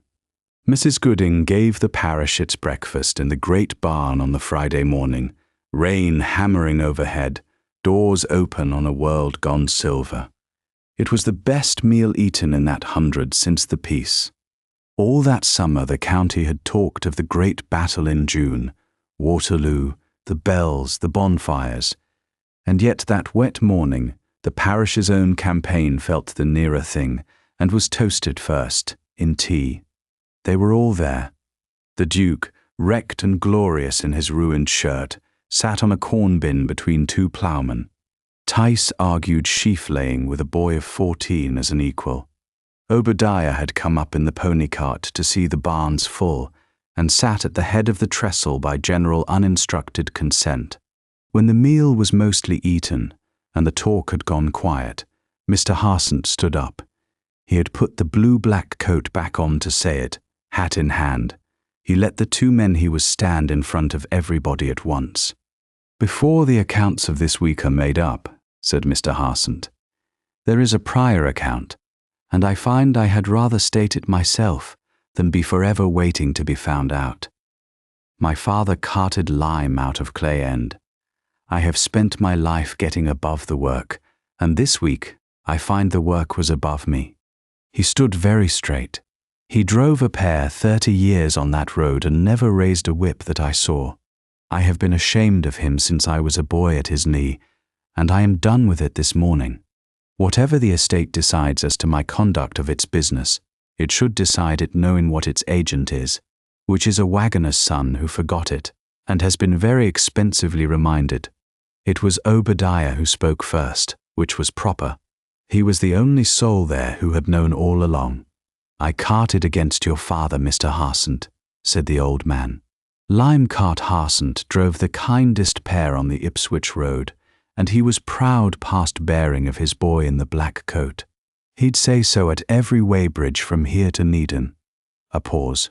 [SPEAKER 1] Mrs. Gooding gave the parish its breakfast in the great barn on the Friday morning, rain hammering overhead, doors open on a world gone silver. It was the best meal eaten in that 100 since the peace. All that summer the county had talked of the great battle in June, Waterloo, the bells, the bonfires, and yet that wet morning the parish's own campaign felt the nearer thing, and was toasted first, in tea. They were all there. The Duke, wrecked and glorious in his ruined shirt, sat on a corn bin between 2 ploughmen. Tice argued sheaf-laying with a boy of 14 as an equal. Obadiah had come up in the pony cart to see the barns full, and sat at the head of the trestle by general uninstructed consent. When the meal was mostly eaten, and the talk had gone quiet, Mr. Harsent stood up. He had put the blue-black coat back on to say it, hat in hand. He let the 2 men he was stand in front of everybody at once. "Before the accounts of this week are made up," said Mr. Harsent, "there is a prior account, and I find I had rather state it myself than be forever waiting to be found out. My father carted lime out of Clay End. I have spent my life getting above the work, and this week I find the work was above me." He stood very straight. He drove a pair 30 years on that road and never raised a whip that I saw. I have been ashamed of him since I was a boy at his knee, and I am done with it this morning. Whatever the estate decides as to my conduct of its business, it should decide it knowing what its agent is, which is a wagoner's son who forgot it, and has been very expensively reminded. It was Obadiah who spoke first, which was proper. He was the only soul there who had known all along. I carted against your father, Mr. Harsent, said the old man. Lime Cart Harsent drove the kindest pair on the Ipswich road, and he was proud past bearing of his boy in the black coat. He'd say so at every weighbridge from here to Needham. A pause.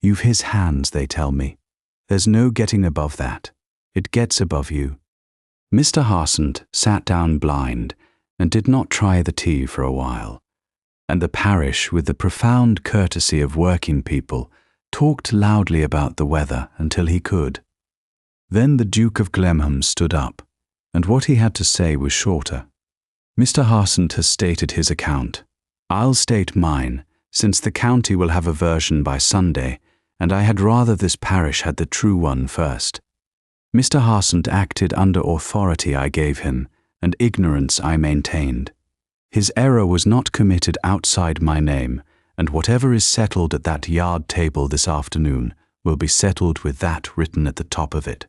[SPEAKER 1] You've his hands, they tell me. There's no getting above that. It gets above you. Mr. Harsent sat down blind and did not try the tea for a while, and the parish, with the profound courtesy of working people, talked loudly about the weather until he could. Then the Duke of Glemham stood up, and what he had to say was shorter. Mr. Harsent has stated his account. I'll state mine, since the county will have a version by Sunday, and I had rather this parish had the true one first. Mr. Harsent acted under authority I gave him, and ignorance I maintained. His error was not committed outside my name, and whatever is settled at that yard table this afternoon will be settled with that written at the top of it.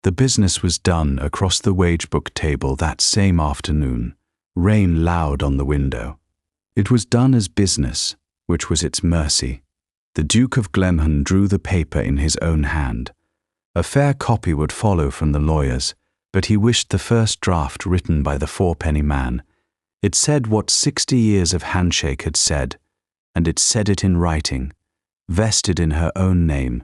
[SPEAKER 1] The business was done across the wage-book table that same afternoon, rain loud on the window. It was done as business, which was its mercy. The Duke of Glemham drew the paper in his own hand. A fair copy would follow from the lawyers, but he wished the first draft written by the fourpenny man. It said what 60 years of handshake had said, and it said it in writing, vested in her own name.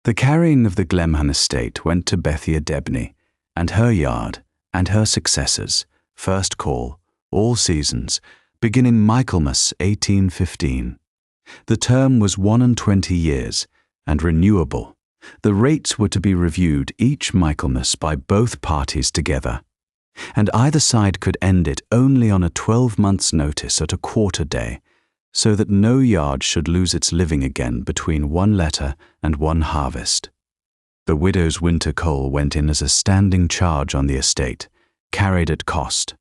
[SPEAKER 1] The carrying of the Glemham estate went to Bethia Debney, and her yard, and her successors, first call, all seasons, beginning Michaelmas 1815. The term was 21 years, and renewable. The rates were to be reviewed each Michaelmas by both parties together, and either side could end it only on a 12 months' notice at a quarter day, so that no yard should lose its living again between one letter and one harvest. The widow's winter coal went in as a standing charge on the estate, carried at cost,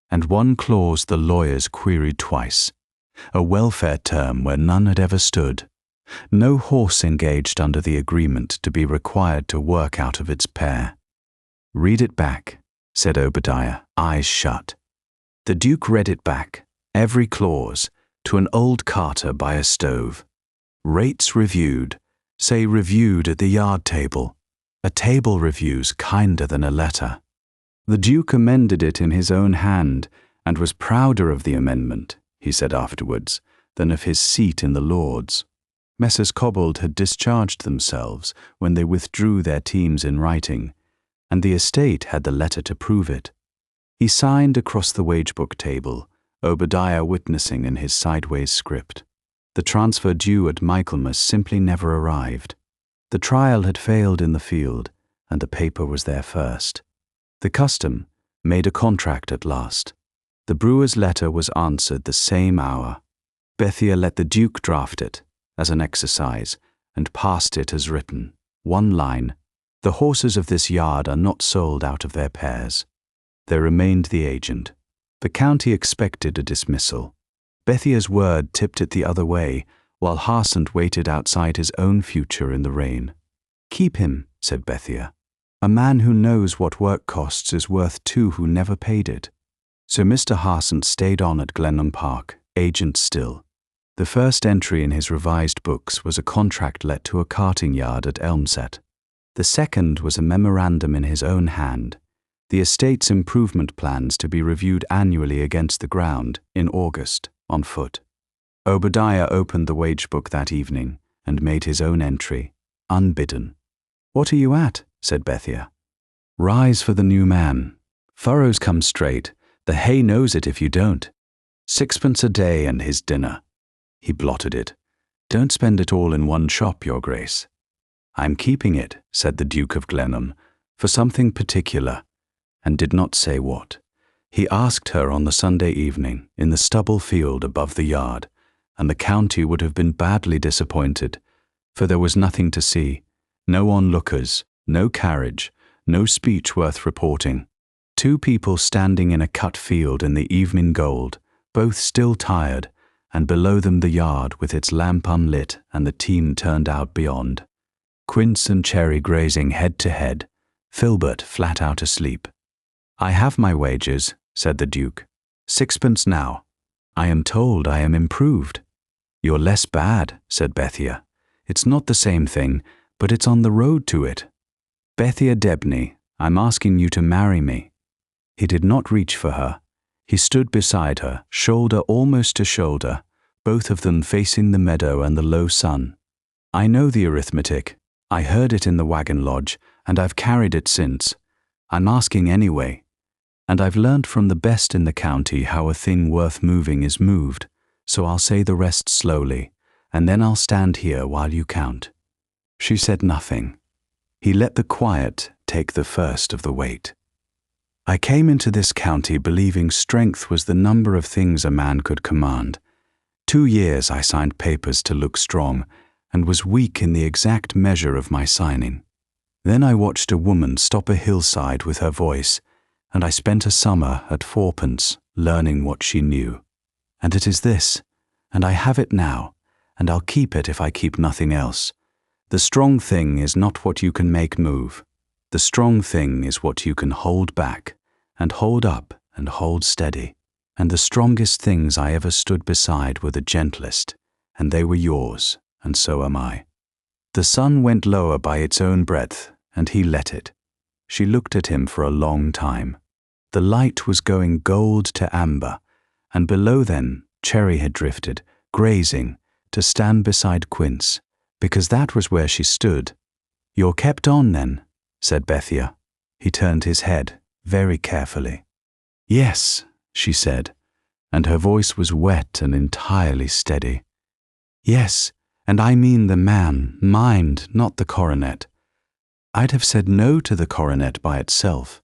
[SPEAKER 1] and one clause the lawyers queried twice, a welfare term where none had ever stood. No horse engaged under the agreement to be required to work out of its pair. Read it back, said Obadiah, eyes shut. The Duke read it back, every clause, to an old carter by a stove. Rates reviewed, say reviewed at the yard table. A table reviews kinder than a letter. The Duke amended it in his own hand, and was prouder of the amendment, he said afterwards, than of his seat in the Lords. Messrs. Cobbold had discharged themselves when they withdrew their teams in writing, and the estate had the letter to prove it. He signed across the wage-book table, Obadiah witnessing in his sideways script. The transfer due at Michaelmas simply never arrived. The trial had failed in the field, and the paper was there first. The custom made a contract at last. The brewer's letter was answered the same hour. Bethia let the Duke draft it, as an exercise, and passed it as written. One line, the horses of this yard are not sold out of their pairs. There remained the agent. The county expected a dismissal. Bethia's word tipped it the other way, while Harsent waited outside his own future in the rain. Keep him, said Bethia. A man who knows what work costs is worth two who never paid it. So Mr. Harsent stayed on at Glenham Park, agent still. The first entry in his revised books was a contract let to a carting yard at Elmsett. The second was a memorandum in his own hand, the estate's improvement plans to be reviewed annually against the ground, in August, on foot. Obadiah opened the wage book that evening and made his own entry, unbidden. What are you at? Said Bethia. Rise for the new man. Furrows come straight. The hay knows it if you don't. 6pence a day and his dinner. He blotted it. Don't spend it all in one shop, your grace. I'm keeping it, said the Duke of Glemham, for something particular, and did not say what. He asked her on the Sunday evening, in the stubble field above the yard, and the county would have been badly disappointed, for there was nothing to see, no onlookers, no carriage, no speech worth reporting. Two people standing in a cut field in the evening gold, both still tired, and below them the yard with its lamp unlit and the team turned out beyond. Quince and Cherry grazing head to head, Filbert flat out asleep. "I have my wages," said the Duke. "6pence now. I am told I am improved." "You're less bad," said Bethia. "It's not the same thing, but it's on the road to it. Bethia Debney, I'm asking you to marry me." He did not reach for her. He stood beside her, shoulder almost to shoulder, both of them facing the meadow and the low sun. "I know the arithmetic. I heard it in the Wagon-Lodge, and I've carried it since. I'm asking anyway. And I've learnt from the best in the county how a thing worth moving is moved, so I'll say the rest slowly, and then I'll stand here while you count." She said nothing. He let the quiet take the first of the weight. "I came into this county believing strength was the number of things a man could command. 2 years I signed papers to look strong, and was weak in the exact measure of my signing. Then I watched a woman stop a hillside with her voice, and I spent a summer at 4pence learning what she knew. And it is this, and I have it now, and I'll keep it if I keep nothing else. The strong thing is not what you can make move. The strong thing is what you can hold back, and hold up, and hold steady. And the strongest things I ever stood beside were the gentlest, and they were yours, and so am I." The sun went lower by its own breadth, and he let it. She looked at him for a long time. The light was going gold to amber, and below them Cherry had drifted, grazing, to stand beside Quince, because that was where she stood. "You're kept on, then?" said Bethia. He turned his head, very carefully. "Yes," she said, and her voice was wet and entirely steady. "Yes, and I mean the man, mind, not the coronet. I'd have said no to the coronet by itself,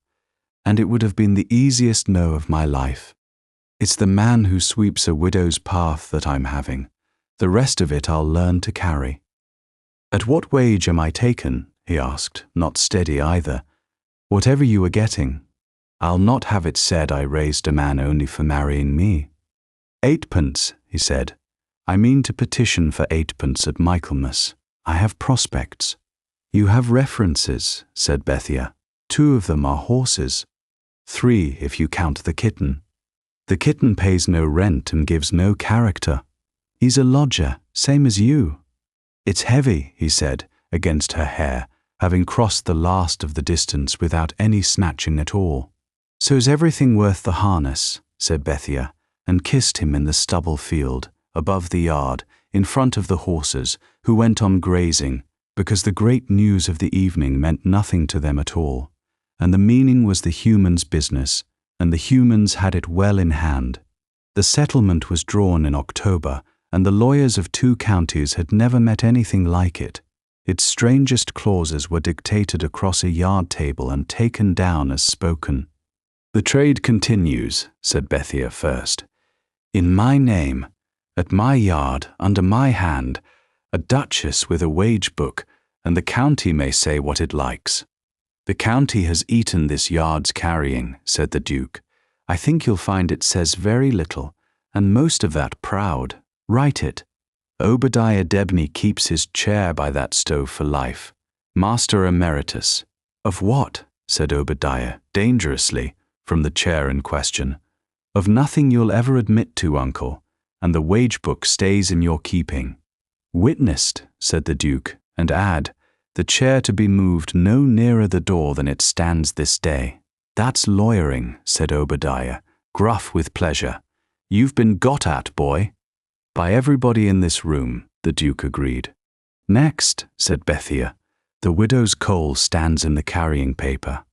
[SPEAKER 1] and it would have been the easiest no of my life. It's the man who sweeps a widow's path that I'm having. The rest of it I'll learn to carry." "At what wage am I taken?" he asked, not steady either. "Whatever you were getting. I'll not have it said I raised a man only for marrying me." "8pence," he said. "I mean to petition for 8pence at Michaelmas. I have prospects." "You have references," said Bethia. "2 of them are horses. 3 if you count the kitten. The kitten pays no rent and gives no character. He's a lodger, same as you." "It's heavy," he said, against her hair, having crossed the last of the distance without any snatching at all. "So's everything worth the harness," said Bethia, and kissed him in the stubble field, above the yard, in front of the horses, who went on grazing, because the great news of the evening meant nothing to them at all, and the meaning was the humans' business, and the humans had it well in hand. The settlement was drawn in October, and the lawyers of 2 counties had never met anything like it. Its strangest clauses were dictated across a yard table and taken down as spoken. "The trade continues," said Bethia first. "In my name, at my yard, under my hand, a duchess with a wage book, and the county may say what it likes." "The county has eaten this yard's carrying," said the Duke. "I think you'll find it says very little, and most of that proud. Write it. Obadiah Debney keeps his chair by that stove for life. Master Emeritus." "Of what?" said Obadiah, dangerously, from the chair in question. "Of nothing you'll ever admit to, uncle, and the wage book stays in your keeping." "Witnessed," said the Duke, "and add, the chair to be moved no nearer the door than it stands this day." "That's lawyering," said Obadiah, gruff with pleasure. "You've been got at, boy." "By everybody in this room," the Duke agreed. "Next," said Bethia, "the widow's coal stands in the carrying paper.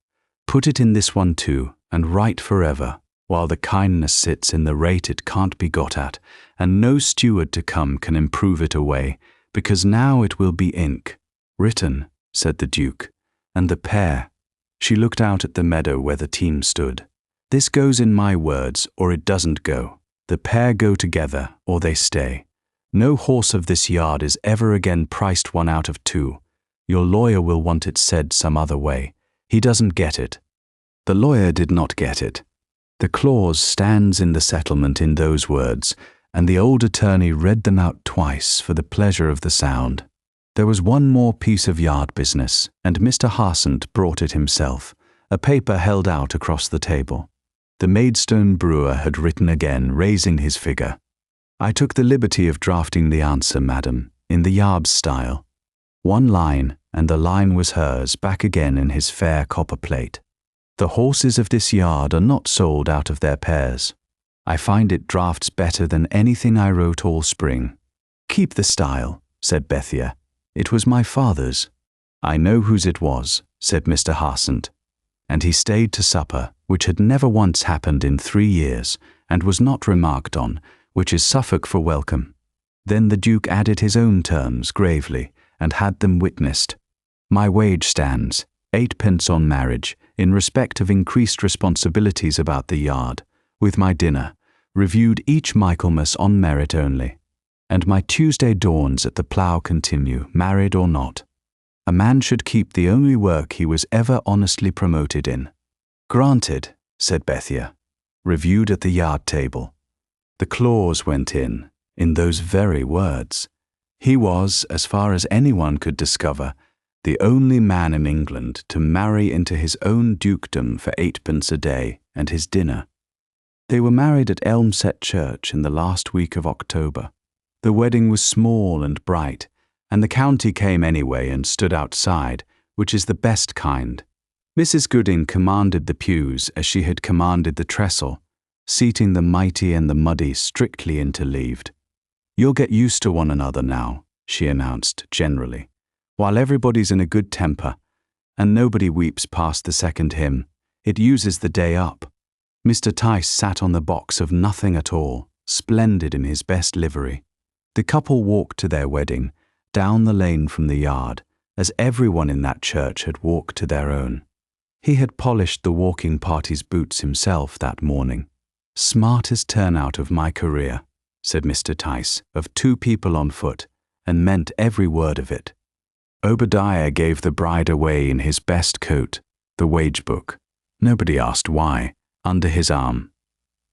[SPEAKER 1] Put it in this one too, and write forever, while the kindness sits in the rate it can't be got at, and no steward to come can improve it away, because now it will be ink." "Written," said the Duke, "and the pair." She looked out at the meadow where the team stood. "This goes in my words, or it doesn't go. The pair go together, or they stay. No horse of this yard is ever again priced 1 out of 2. Your lawyer will want it said some other way. He doesn't get it." The lawyer did not get it. The clause stands in the settlement in those words, and the old attorney read them out twice for the pleasure of the sound. There was one more piece of yard business, and Mr. Harsent brought it himself, a paper held out across the table. The Maidstone brewer had written again, raising his figure. I took the liberty of drafting the answer, madam, in the Yarb's style. One line, and the line was hers, back again in his fair copper plate. The horses of this yard are not sold out of their pairs. I find it drafts better than anything I wrote all spring. Keep the style, said Bethia. It was my father's. I know whose it was, said Mr. Harsent. And he stayed to supper, which had never once happened in 3 years, and was not remarked on, which is Suffolk for welcome. Then the Duke added his own terms gravely, and had them witnessed. My wage stands, 8d on marriage, in respect of increased responsibilities about the yard, with my dinner, reviewed each Michaelmas on merit only. And my Tuesday dawns at the plough continue, married or not. A man should keep the only work he was ever honestly promoted in. Granted, said Bethia, reviewed at the yard table. The clause went in those very words. He was, as far as anyone could discover, the only man in England to marry into his own dukedom for 8d a day and his dinner. They were married at Elmsett Church in the last week of October. The wedding was small and bright, and the county came anyway and stood outside, which is the best kind. Mrs. Gooding commanded the pews as she had commanded the trestle, seating the mighty and the muddy strictly interleaved. You'll get used to one another now, she announced generally, while everybody's in a good temper, and nobody weeps past the second hymn. It uses the day up. Mr. Tice sat on the box of nothing at all, splendid in his best livery. The couple walked to their wedding, down the lane from the yard, as everyone in that church had walked to their own. He had polished the walking party's boots himself that morning. Smartest turnout of my career, said Mr. Tice, of 2 people on foot, and meant every word of it. Obadiah gave the bride away in his best coat, the wage book, nobody asked why, under his arm.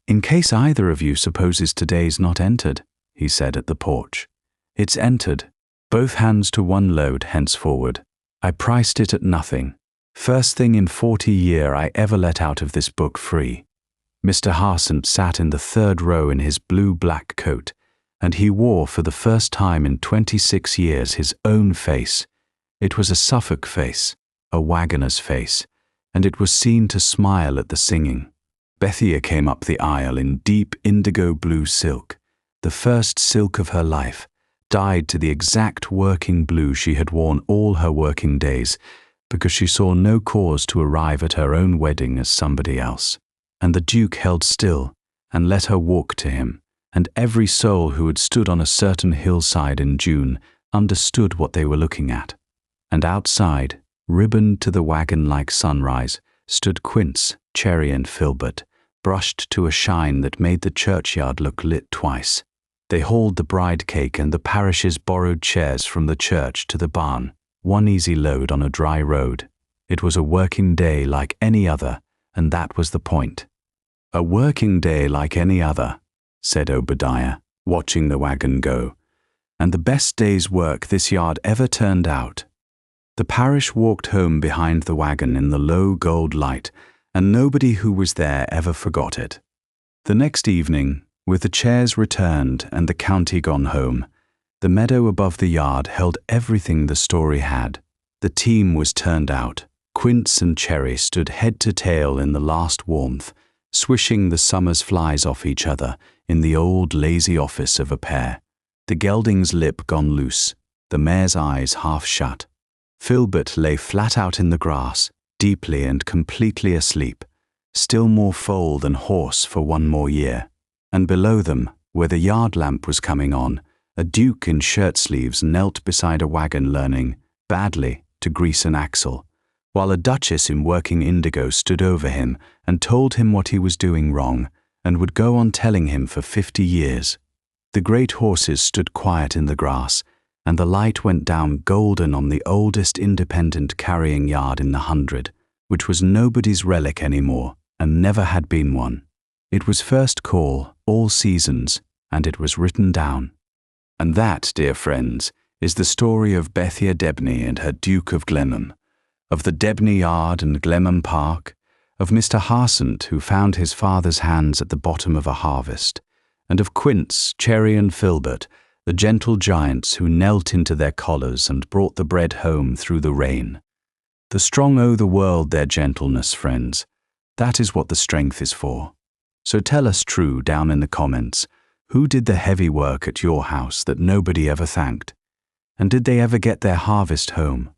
[SPEAKER 1] In case either of you supposes today's not entered, he said at the porch. It's entered. Both hands to one load henceforward. I priced it at nothing. First thing in 40 year I ever let out of this book free. Mr. Harsent sat in the 3rd row in his blue-black coat, and he wore for the first time in 26 years his own face. It was a Suffolk face, a wagoner's face, and it was seen to smile at the singing. Bethia came up the aisle in deep indigo blue silk, the first silk of her life, dyed to the exact working blue she had worn all her working days, because she saw no cause to arrive at her own wedding as somebody else. And the Duke held still, and let her walk to him, and every soul who had stood on a certain hillside in June understood what they were looking at. And outside, ribboned to the wagon like sunrise, stood Quince, Cherry and Filbert, brushed to a shine that made the churchyard look lit twice. They hauled the bride cake and the parish's borrowed chairs from the church to the barn, one easy load on a dry road. It was a working day like any other, and that was the point. A working day like any other, said Obadiah, watching the wagon go, and the best day's work this yard ever turned out. The parish walked home behind the wagon in the low gold light, and nobody who was there ever forgot it. The next evening, with the chairs returned and the county gone home, the meadow above the yard held everything the story had. The team was turned out. Quince and Cherry stood head to tail in the last warmth, swishing the summer's flies off each other in the old lazy office of a pair. The gelding's lip gone loose, the mare's eyes half shut. Filbert lay flat out in the grass, deeply and completely asleep, still more foal than horse for one more year. And below them, where the yard lamp was coming on, a duke in shirt-sleeves knelt beside a wagon learning, badly, to grease an axle, while a duchess in working indigo stood over him and told him what he was doing wrong, and would go on telling him for 50 years. The great horses stood quiet in the grass, and the light went down golden on the oldest independent carrying yard in the 100, which was nobody's relic anymore and never had been one. It was first call, all seasons, and it was written down. And that, dear friends, is the story of Bethia Debney and her Duke of Glemham, of the Debney Yard and Glemham Park, of Mr. Harsant who found his father's hands at the bottom of a harvest, and of Quince, Cherry and Filbert, the gentle giants who knelt into their collars and brought the bread home through the rain. The strong owe the world their gentleness, friends. That is what the strength is for. So tell us true down in the comments, who did the heavy work at your house that nobody ever thanked? And did they ever get their harvest home?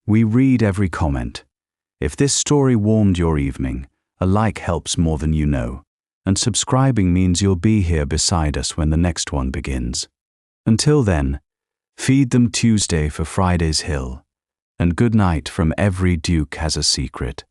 [SPEAKER 1] We read every comment. If this story warmed your evening, a like helps more than you know, and subscribing means you'll be here beside us when the next one begins. Until then, feed them Tuesday for Friday's hill, and good night from every Duke has a secret.